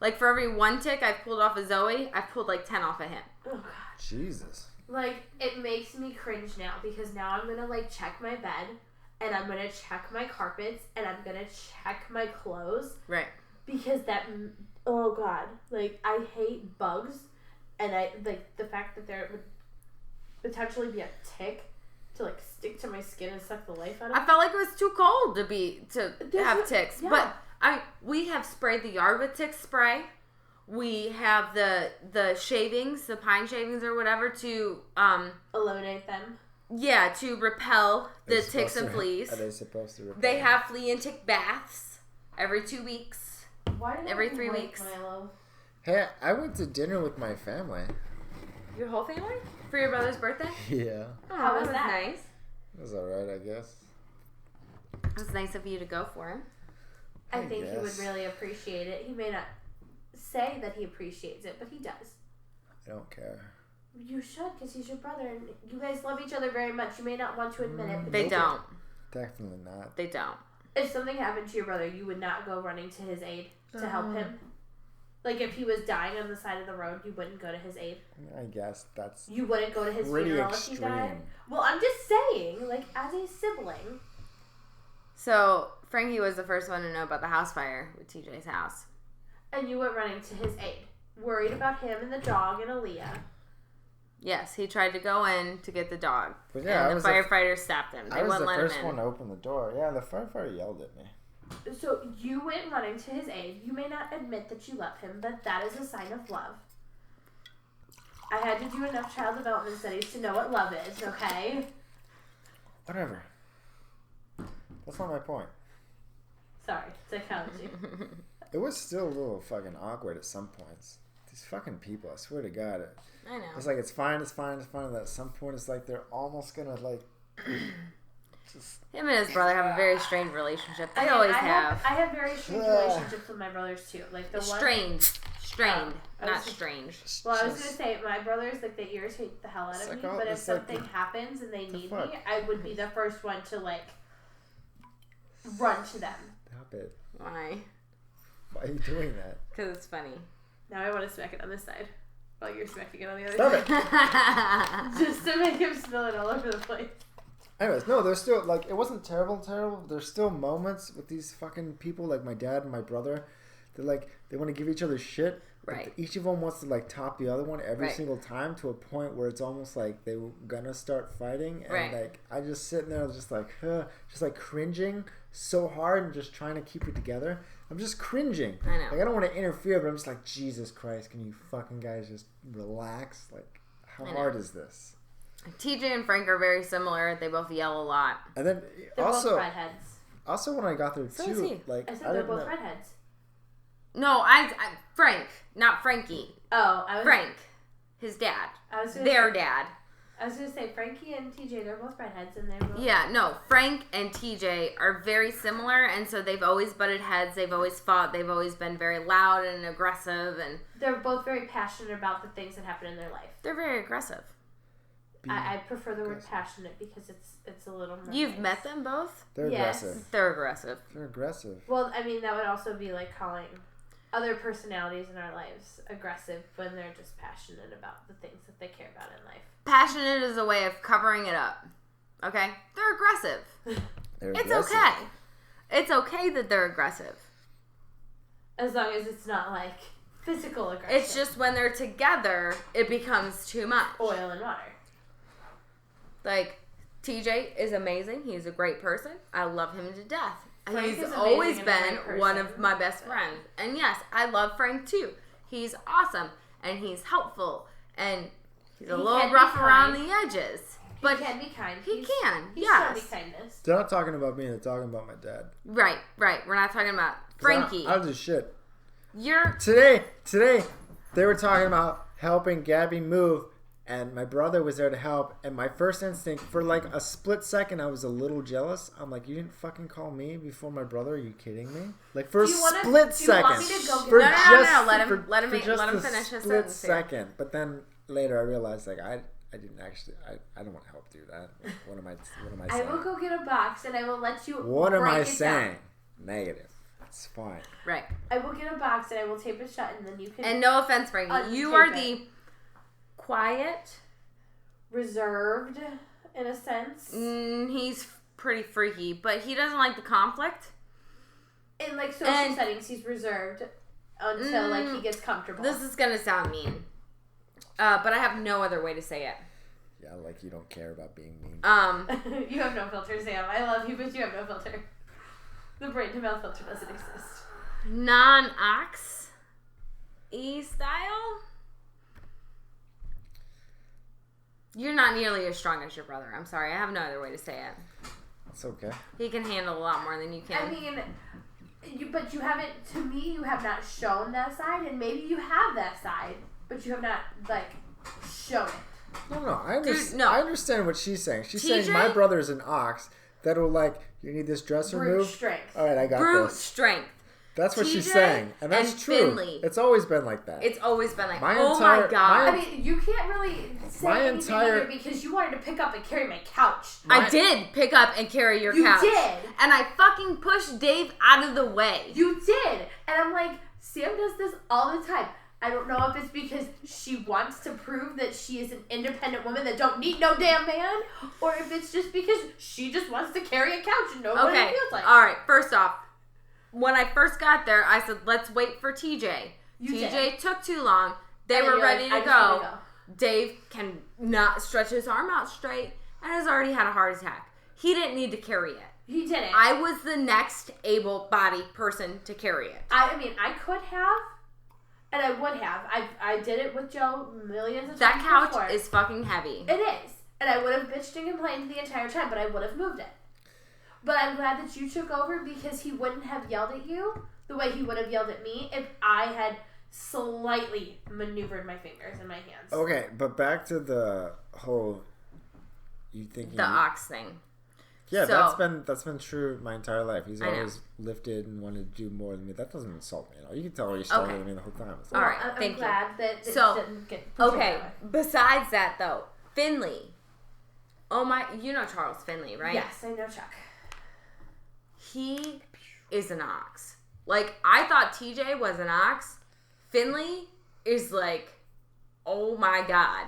Like, for every one tick I've pulled off of Zoe, I've pulled like 10 off of him. Oh god. Jesus. Like, it makes me cringe now because now I'm gonna like check my bed and I'm gonna check my carpets and I'm gonna check my clothes. Right. Because oh god. Like, I hate bugs and I like the fact that there would potentially be a tick to like stick to my skin and suck the life out of it. I felt like it was too cold to have ticks. Yeah. But we have sprayed the yard with tick spray. We have the shavings, the pine shavings or whatever to eliminate them. Yeah, to repel the ticks and fleas. Are they supposed to repel? They have flea and tick baths every 2 weeks. Every 3 weeks. Milo? Hey, I went to dinner with my family. Your whole family? For your brother's birthday? Yeah. Oh, How was that? Nice. It was alright, I guess. It was nice of you to go for him. I think he would really appreciate it. He may not say that he appreciates it, but he does. I don't care. You should, because he's your brother, and you guys love each other very much. You may not want to admit it, but they don't. Definitely not. They don't. If something happened to your brother, you would not go running to his aid to help him? Like, if he was dying on the side of the road, you wouldn't go to his aid? I guess that's... You wouldn't go to his funeral if he died? Well, I'm just saying, like, as a sibling. So, Frankie was the first one to know about the house fire with TJ's house. And you went running to his aid, worried about him and the dog and Aaliyah. Yes, he tried to go in to get the dog. But yeah, and the firefighters stopped him. They wouldn't let him in. I was the first one to open the door. Yeah, the firefighter yelled at me. So you went running to his aid. You may not admit that you love him, but that is a sign of love. I had to do enough child development studies to know what love is, okay? Whatever. That's not my point. Sorry, psychology. It was still a little fucking awkward at some points. These fucking people, I swear to God. I know. It's like, it's fine. And at some point, it's like they're almost gonna, like... just... Him and his brother have a very strained relationship. They always have. I have very strange relationships with my brothers, too. Like the Strained, not strange. Well, I was going to say, my brothers, like, they irritate the hell out of me, but if something happens and they need me, I would be the first one to, like, run to them. Stop it. Why? Why are you doing that? Because it's funny. Now I want to smack it on this side while you're smacking it on the other side. Just to make him spill it all over the place. Anyways, no, there's still, like, it wasn't terrible. There's still moments with these fucking people, like my dad and my brother. They're like, they want to give each other shit. Right. Each of them wants to, like, top the other one every single time to a point where it's almost like they were gonna start fighting. And, like, I just sitting there just like, just, like, cringing so hard and just trying to keep it together. I'm just cringing. I know. Like, I don't want to interfere, but I'm just like, Jesus Christ, can you fucking guys just relax? Like, how hard is this? TJ and Frank are very similar. They both yell a lot. And then they're also, both redheads. Also, when I got there so too, like I said they're both redheads. No, Frank, not Frankie. Oh, Frank, his dad. Dad. I was gonna say Frankie and TJ, they're both redheads, and they're both. Yeah, no, Frank and TJ are very similar, and so they've always butted heads. They've always fought. They've always been very loud and aggressive, and they're both very passionate about the things that happen in their life. They're very aggressive. I prefer the word passionate because it's a little more. You've nice. met them both? They're aggressive. They're aggressive. They're aggressive. Well, I mean, that would also be like calling other personalities in our lives aggressive when they're just passionate about the things that they care about in life. Passionate is a way of covering it up. Okay? They're aggressive. It's okay. It's okay that they're aggressive. As long as it's not like physical aggression. It's just when they're together, it becomes too much. Oil and water. Like, TJ is amazing. He's a great person. I love him to death. Frank He's is always amazing and a been great one person. of my best friends. And yes, I love Frank too. He's awesome. And he's helpful. And he's a little rough around the edges. But he can be kind. He can, He's yes. shown me kindness. They're not talking about me. They're talking about my dad. Right. We're not talking about Frankie. I'll do shit. You're... Today, they were talking about helping Gabby move, and my brother was there to help, and my first instinct, for like a split second, I was a little jealous. I'm like, you didn't fucking call me before my brother? Are you kidding me? Like, for a split second. Do you want me to go For No. just- Let him for just finish a his split sentence here. second. But then later I realized, like, I didn't actually, I don't want to help do that. Like, what am I I saying? will go get a box and I will let you What am break I it saying? down. Negative. It's fine. Right. I will get a box and I will tape it shut and then you can... And no offense, Frankie. You are the quiet... reserved, in a sense. He's pretty freaky, but he doesn't like the conflict. In, like, social settings, he's reserved until, like, he gets comfortable. This is going to sound mean. But I have no other way to say it. Yeah, like you don't care about being mean. You have no filter, Sam. I love you, but you have no filter. The brain to mouth filter doesn't exist. Non-ox style? You're not nearly as strong as your brother. I'm sorry. I have no other way to say it. It's okay. He can handle a lot more than you can. I mean, but you haven't, to me, you have not shown that side, and maybe you have that side, but you have not, like, shown it. No, I Dude, no. I understand what she's saying. She's TJ? saying my brother's an ox that'll like, you need this dress Brute removed? strength. All right, I got Brute this. strength. That's what TJ she's saying. And that's and true. Finley. It's always been like that. It's always been like, My oh entire- my God. I mean, you can't really say anything either because you wanted to pick up and carry my couch. I did pick up and carry your couch. You did. And I fucking pushed Dave out of the way. You did. And I'm like, Sam does this all the time. I don't know if it's because she wants to prove that she is an independent woman that don't need no damn man, or if it's just because she just wants to carry a couch and know what it feels like. All right. First off, when I first got there, I said, let's wait for TJ. TJ took too long. They were ready to go. Dave can not stretch his arm out straight and has already had a heart attack. He didn't need to carry it. He didn't. I was the next able-bodied person to carry it. I mean, I could have, and I would have. I did it with Joe millions of times That couch before. is fucking heavy. It is. And I would have bitched and complained the entire time, but I would have moved it. But I'm glad that you took over because he wouldn't have yelled at you the way he would have yelled at me if I had slightly maneuvered my fingers and my hands. Okay, but back to the whole you thinking The ox thing. Yeah, So- that's been true my entire life. He's always lifted and wanted to do more than me. That doesn't insult me at all. You can tell he's stronger than me the whole time. It's All like, right, I'm thank you. glad that it So, didn't get portrayed Okay, that way. besides that though, Finley. Oh my, you know Charles Finley, right? Yes, I know Chuck. He is an ox. Like, I thought TJ was an ox. Finley is like, oh my God.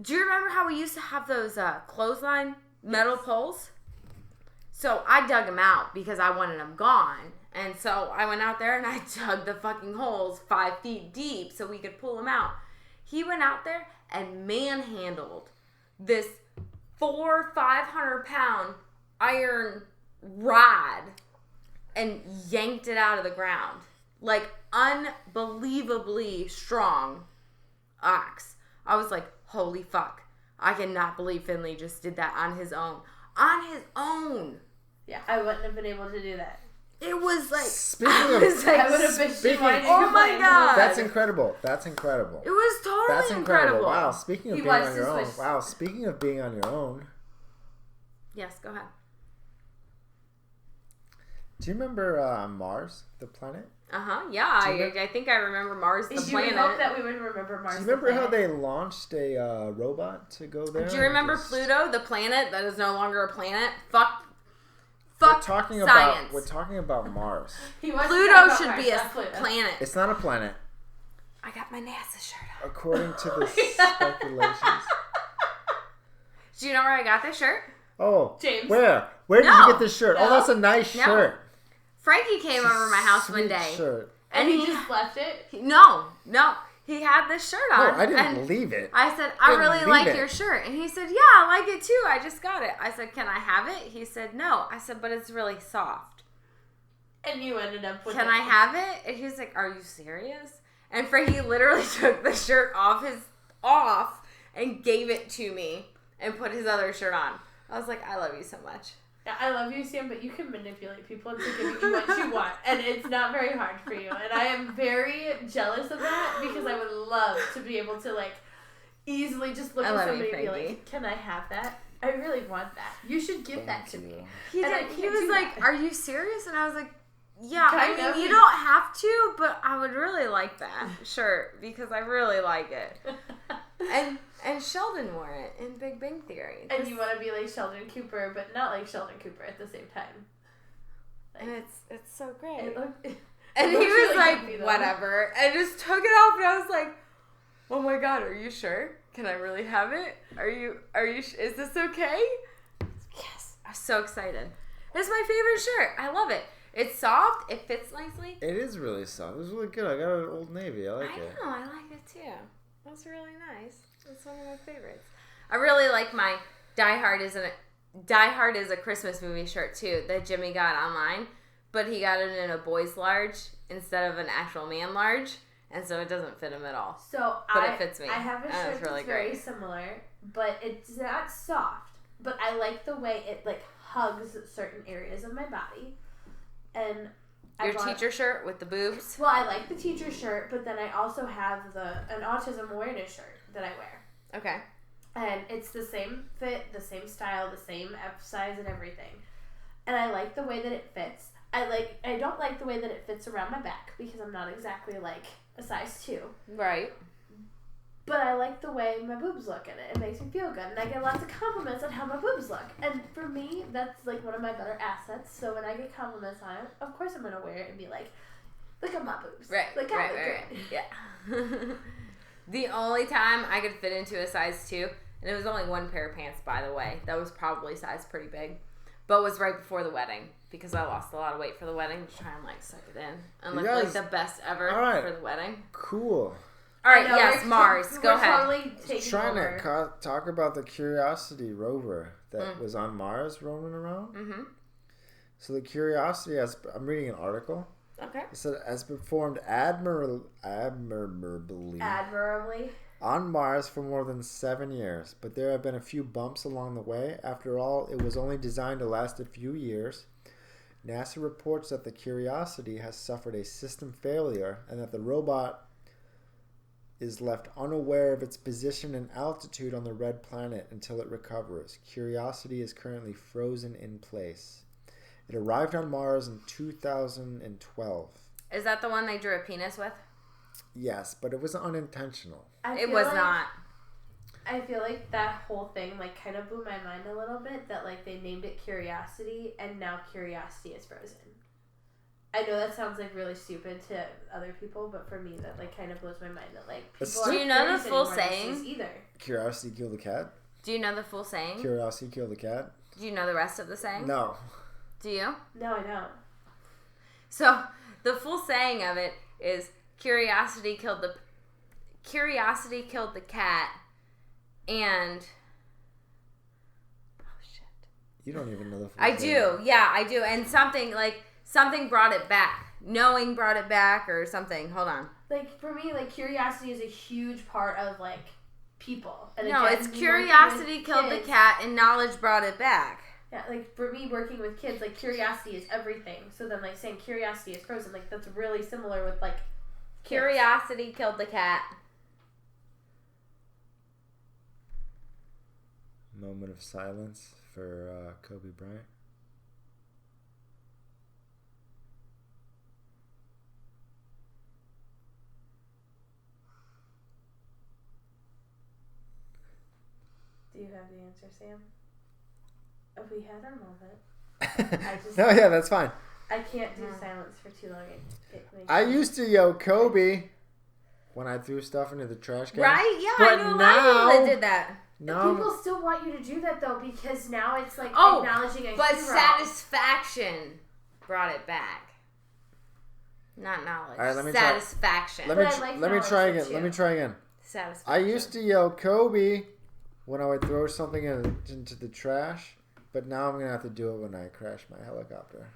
Do you remember how we used to have those clothesline metal poles? So I dug them out because I wanted them gone. And so I went out there and I dug the fucking holes 5 feet deep so we could pull them out. He went out there and manhandled this 500 pound iron rod and yanked it out of the ground. Like, unbelievably strong ox. I was like, holy fuck. I cannot believe Finley just did that on his own. On his own. Yeah, I wouldn't have been able to do that. It was like, Speaking I of- was like, I would have been oh my God. That's incredible. That's incredible. It was totally That's incredible. Wow, incredible. speaking of He being wants on to your own. switch. Wow, speaking of being on your own. Yes, go ahead. Do you remember Mars, the planet? Yeah, I think I remember Mars, the planet. You would hope that we would remember Mars. Do you remember how they launched a robot to go there? Do you remember Pluto, the planet that is no longer a planet? Fuck science. We're talking about Mars. Pluto should be a planet. It's not a planet. I got my NASA shirt on. According to the speculations. Do you know where I got this shirt? Oh, James. Where did you get this shirt? No. Oh, that's a nice shirt. Frankie came over my house one day. Shirt. And he just left it? No. He had this shirt on. No, I didn't leave it. I said, I really like your shirt. And he said, yeah, I like it too. I just got it. I said, can I have it? He said, no. I said, but it's really soft. And you ended up with Can I have it? And he was like, are you serious? And Frankie literally took the shirt off and gave it to me and put his other shirt on. I was like, I love you so much. I love you, Sam, but you can manipulate people into giving you what you want. And it's not very hard for you. And I am very jealous of that because I would love to be able to, like, easily just look at somebody and be like, can I have that? I really want that. You should give that to me. He was like, are you serious? And I was like, yeah, I mean, you don't have to, but I would really like that shirt because I really like it. And Sheldon wore it in Big Bang Theory. And you want to be like Sheldon Cooper, but not like Sheldon Cooper at the same time. Like, and it's so great. And he was like, whatever, and just took it off, and I was like, oh my god, are you sure? Can I really have it? Are you? Is this okay? Yes. I'm so excited. It's my favorite shirt. I love it. It's soft. It fits nicely. It is really soft. It was really good. I got it at Old Navy. I like it. I know. I like it too. That's really nice. It's one of my favorites. I really like my Die Hard is a Christmas movie shirt too that Jimmy got online, but he got it in a boy's large instead of an actual man large, and so it doesn't fit him at all. But it fits me. I have a shirt that's very similar, but it's not soft. But I like the way it like hugs certain areas of my body. And your teacher shirt with the boobs? Well, I like the teacher shirt, but then I also have an autism awareness shirt that I wear. Okay. And it's the same fit, the same style, the same F size and everything. And I like the way that it fits. I don't like the way that it fits around my back because I'm not exactly like a size 2. Right. But I like the way my boobs look in it. It makes me feel good. And I get lots of compliments on how my boobs look. And for me, that's like one of my better assets. So when I get compliments on it, of course I'm going to wear it and be like, look at my boobs. Right. Look at it. Yeah. The only time I could fit into a size 2, and it was only one pair of pants, by the way. That was probably size pretty big. But was right before the wedding. Because I lost a lot of weight for the wedding to try and like suck it in. And look like the best ever for the wedding. Cool. All right, yes, Mars. Go ahead. Totally trying to talk about the Curiosity rover that was on Mars roaming around. Mm-hmm. So the Curiosity, I'm reading an article. Okay. It said has performed admirably on Mars for more than 7 years, but there have been a few bumps along the way. After all, it was only designed to last a few years. NASA reports that the Curiosity has suffered a system failure and that the robot is left unaware of its position and altitude on the red planet until it recovers. Curiosity is currently frozen in place. It arrived on Mars in 2012. Is that the one they drew a penis with? Yes, but it was unintentional. It was not. I feel like that whole thing like kind of blew my mind a little bit that like they named it Curiosity and now Curiosity is frozen. I know that sounds like really stupid to other people, but for me that like kind of blows my mind that like people do you know the full saying? Either. Curiosity killed the cat. Do you know the full saying? Curiosity killed the cat. Do you know the rest of the saying? No. Do you? No, I don't. So the full saying of it is Curiosity killed the cat, and oh shit. You don't even know the full I do. Yeah, I do. And something brought it back. Knowing brought it back or something. Hold on. Like for me, like curiosity is a huge part of like people. And no, it's curiosity killed the cat and knowledge brought it back. Yeah, like for me working with kids, like curiosity is everything. So then like saying curiosity is frozen, like that's really similar with like kids. Curiosity killed the cat. Moment of silence for Kobe Bryant. answer, Sam. We had our moment. No, yeah, that's fine. I can't do silence for too long. I used to yell Kobe when I threw stuff into the trash can. Right? Yeah, but I knew a lot of people that did that. No. People still want you to do that, though, because now it's like acknowledging a but hero. Satisfaction brought it back. Not knowledge. All right, let me satisfaction. Let me try again. Let me try again. Satisfaction. I used to yell Kobe when I would throw something into the trash, but now I'm going to have to do it when I crash my helicopter.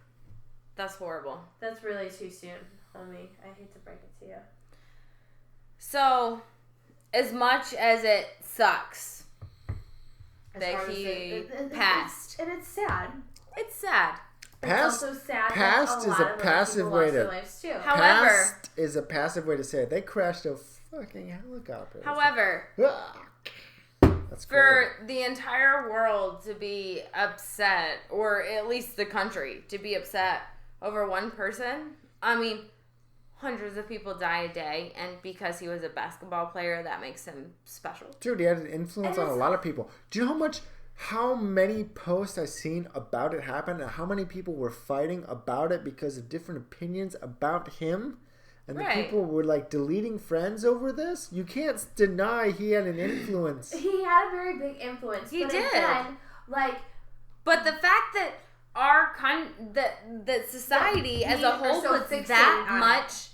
That's horrible. That's really too soon, homie. I hate to break it to you. So, as much as it sucks that he passed. And it's sad. It's sad. It's also sad past that a is lot a of passive other way people to. lost their lives too. However, Past is a passive way to say it. They crashed a fucking helicopter. However, That's for the entire world to be upset, or at least the country to be upset over one person, I mean, hundreds of people die a day, and because he was a basketball player, that makes him special. Dude, he had an influence on a lot of people. Do you know how many posts I've seen about it happen, and how many people were fighting about it because of different opinions about him? And the people were like deleting friends over this? You can't deny he had an influence. He had a very big influence. He did. Again, but the fact that that society as a whole puts that much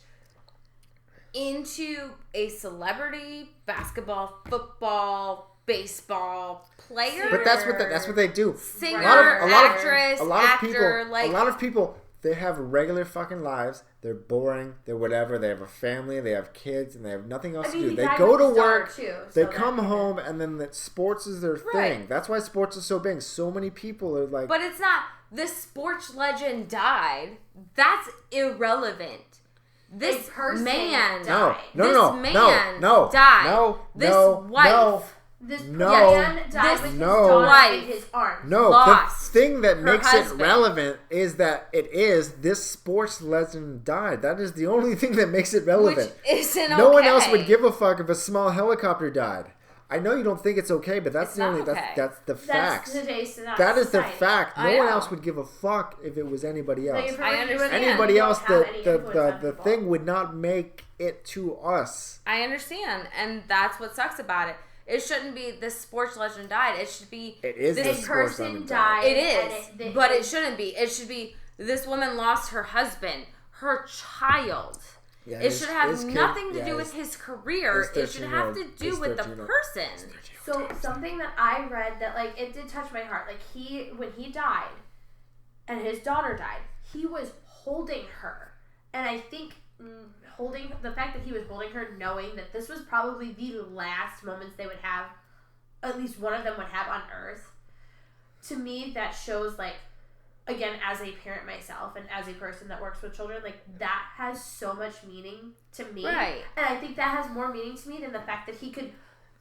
into a celebrity, basketball, football, baseball player. But that's what they do. Singer, actress, actor. A lot of people, they have regular fucking lives. They're boring. They're whatever. They have a family. They have kids, and they have nothing else to do. They go to work. They come home, and then sports is their thing. That's why sports is so big. So many people are like. But it's not. This sports legend died. That's irrelevant. This man died. No, died. This wife. This man died with his daughter in his arms. The thing that makes it relevant is that this sports legend died. That is the only thing that makes it relevant. Which isn't okay. No one else would give a fuck if a small helicopter died. I know you don't think it's okay, but that's that's the fact. That is the fact. No one else would give a fuck if it was anybody else. I understand. Anybody else, the thing would not make it to us. I understand, and that's what sucks about it. It shouldn't be this sports legend died. It should be this person died. It is, but it shouldn't be. It should be this woman lost her husband, her child. Yeah, it should have nothing to do with his career. It should have to do with the person. So something that I read that it did touch my heart. When he died and his daughter died, he was holding her. And I think the fact that he was holding her, knowing that this was probably the last moments they would have, at least one of them would have on Earth, to me that shows again, as a parent myself and as a person that works with children, that has so much meaning to me. Right. And I think that has more meaning to me than the fact that he could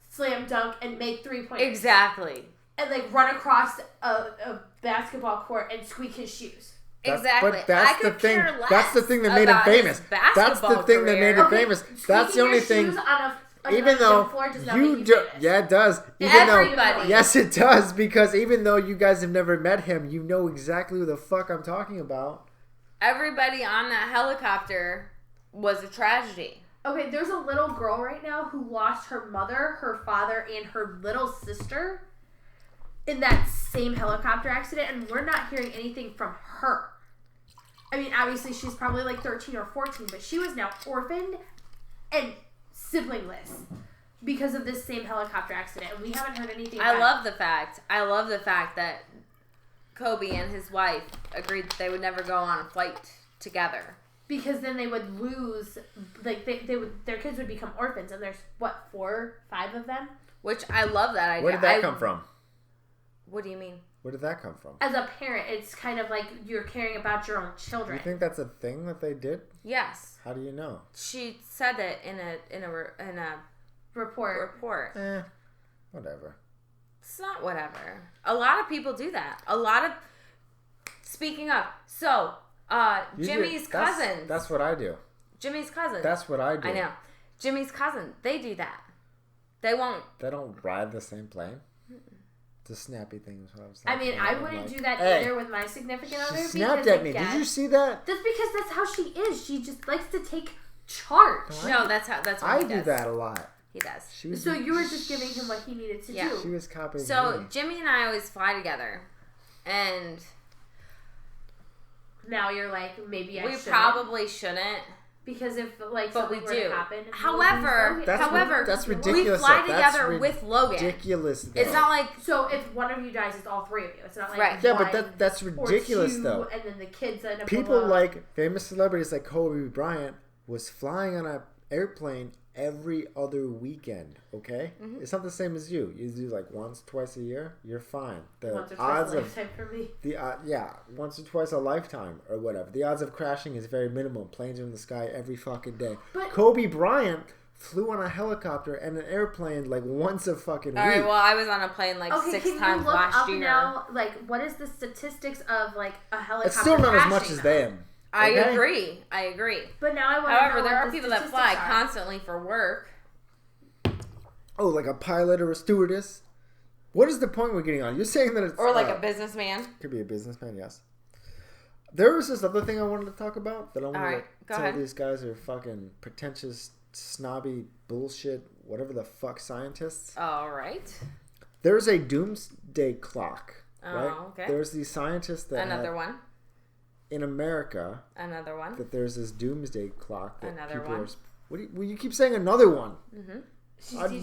slam dunk and make 3 points. Exactly. And run across a basketball court and squeak his shoes. Exactly. But that's the thing. That's the thing that made him famous. That's the thing that made him famous. That's the only thing. Even though it does. Everybody. Yes, it does, because even though you guys have never met him, you know exactly who the fuck I'm talking about. Everybody on that helicopter was a tragedy. Okay, there's a little girl right now who lost her mother, her father, and her little sister in that same helicopter accident, and we're not hearing anything from her. I mean, obviously she's probably 13 or 14, but she was now orphaned and siblingless because of this same helicopter accident, and we haven't heard anything I love the fact that Kobe and his wife agreed that they would never go on a flight together. Because then they would lose, they would, their kids would become orphans, and there's 4, 5 of them? Which I love that idea. Where did that come from? What do you mean? Where did that come from? As a parent, it's kind of like you're caring about your own children. You think that's a thing that they did? Yes. How do you know? She said it in a report. Whatever. It's not whatever. A lot of people do that. Speaking of, so Jimmy's cousin. That's what I do. Jimmy's cousin. That's what I do. I know. Jimmy's cousin. They do that. They won't. They don't ride the same plane. The snappy thing is what I was I mean, I wouldn't do that either with my significant other. She snapped at me. Did you see that? That's because that's how she is. She just likes to take charge. No, that's what I he do does. that a lot. He does. So you were just giving him what he needed to do. She was copying So me. Jimmy and I always fly together, and now you're like, maybe I shouldn't. We probably shouldn't. Because if like but we something were do. to happen, However, that's ridiculous. We fly together with Logan. Ridiculous. Though. It's not like so if one of you dies, it's all three of you. It's not like right. Yeah, but that's ridiculous though. And then the kids end up people like famous celebrities like Kobe Bryant was flying on an airplane every other weekend. Okay, it's not the same as you. You do like once, twice a year. You're fine. The once or odds twice a of lifetime for me. once or twice a lifetime or whatever. The odds of crashing is very minimal. Planes are in the sky every fucking day. But Kobe Bryant flew on a helicopter and an airplane like once a fucking week. All right, well, I was on a plane like 6 times last year. Now, like, what is the statistics of like a helicopter? It's still not as much as them. I agree. But now I want to However, know there what are the people that statistics fly are. constantly for work. Oh, like a pilot or a stewardess? What is the point we're getting on? You're saying that it's... Or like a businessman. Could be a businessman, yes. There was this other thing I wanted to talk about that I wanted to tell these guys are fucking pretentious, snobby, bullshit, whatever the fuck scientists. All right. There's a doomsday clock, Oh, right? okay. There's these scientists that Another one. In America... Another one. That there's this doomsday clock that Another people one. Well, you keep saying another one. Mm-hmm.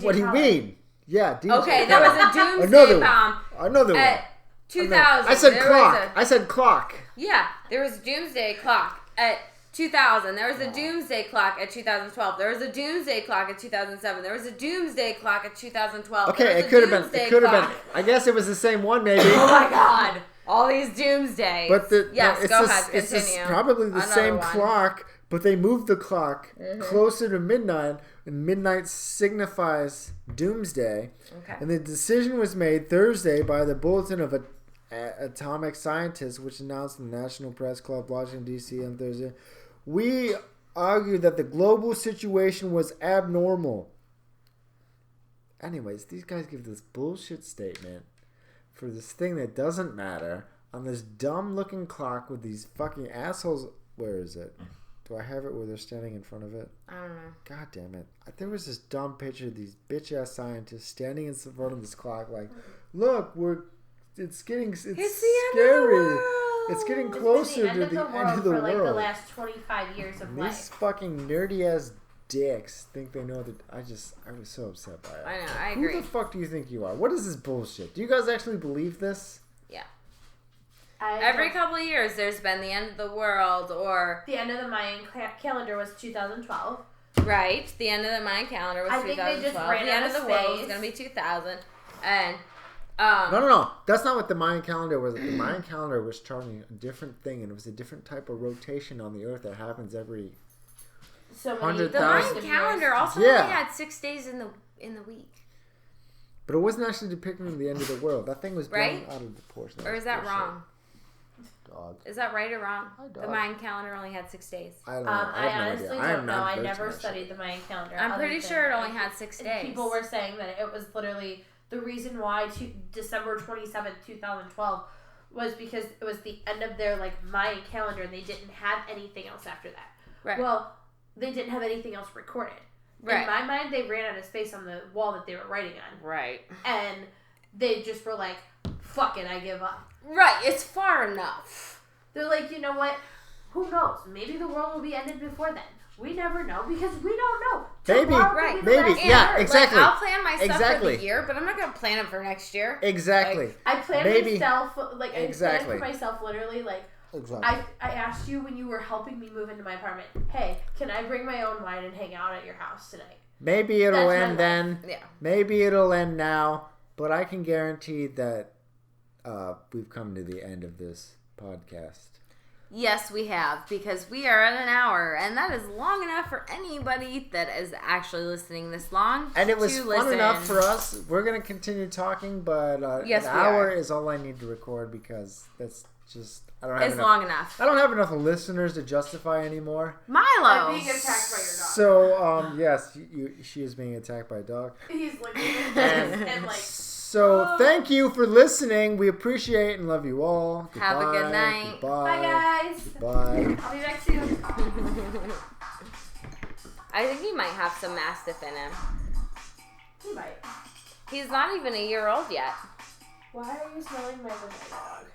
What do you mean? Yeah, DJ Okay, there was a doomsday another bomb. Another one. At 2000. I said clock. I said clock. Yeah, there was a doomsday clock at 2000. There was a doomsday clock at 2012. There was a doomsday clock at 2007. There was a doomsday clock at 2012. Okay, it could have been. It could have been. I guess it was the same one, maybe. Oh my god. All these doomsdays. But yes, it's go ahead, continue. It's probably the same one. clock, but they moved the clock closer to midnight, and midnight signifies doomsday. Okay. And the decision was made Thursday by the Bulletin of Atomic Scientists, which announced in the National Press Club, Washington, D.C. on Thursday. We argued that the global situation was abnormal. Anyways, these guys give this bullshit statement for this thing that doesn't matter on this dumb-looking clock with these fucking assholes. Where is it? Do I have it where they're standing in front of it? I don't know. God damn it. There was this dumb picture of these bitch-ass scientists standing in front of this clock like, look, it's getting scary. It's getting closer to the end of the world. For like the last 25 years of life. These fucking nerdy-ass dicks think they know that. I was so upset by it. I know, I agree. Who the fuck do you think you are? What is this bullshit? Do you guys actually believe this? Yeah. Every couple of years, there's been the end of the world, or the end of the Mayan calendar was 2012. Right. The end of the Mayan calendar was 2012. I think they just ran the end out of the of world was space. going to be 2000, and No. That's not what the Mayan calendar was. The Mayan calendar was charting a different thing, and it was a different type of rotation on the Earth that happens every. So many. 100,000 the Mayan calendar also only had 6 days in the week. But it wasn't actually depicting the end of the world. That thing was blown out of proportion. Or is that wrong? Dog. Is that right or wrong? Hi, dog. The Mayan calendar only had 6 days. I don't know. I honestly don't know. I never studied the Mayan calendar. I'm pretty sure it only had 6 days. People were saying that it was literally the reason why December 27th, 2012 was because it was the end of their Mayan calendar and they didn't have anything else after that. Right. Well, they didn't have anything else recorded. Right. In my mind, they ran out of space on the wall that they were writing on. Right. And they just were like, fuck it, I give up. Right. It's far enough. They're like, you know what? Who knows? Maybe the world will be ended before then. We never know because we don't know. Maybe. Right. Maybe. Yeah, exactly. I'll plan my stuff for the year, but I'm not going to plan it for next year. Exactly. I planned myself, I planned for myself literally, Exactly. I asked you when you were helping me move into my apartment, hey, can I bring my own wine and hang out at your house tonight? Maybe it'll end then. Yeah. Maybe it'll end now. But I can guarantee that we've come to the end of this podcast. Yes, we have, because we are at an hour, and that is long enough for anybody that is actually listening this long. And it was fun enough for us. We're going to continue talking, but an hour is all I need to record because that's just... It's long enough. I don't have enough listeners to justify anymore. Milo! I'm being attacked by your dog. So, yes, she is being attacked by a dog. He's looking at this and So thank you for listening. We appreciate and love you all. Goodbye. Have a good night. Goodbye. Bye, guys. Bye. I'll be back soon. I think he might have some Mastiff in him. He might. He's not even a year old yet. Why are you smelling my vanilla dog?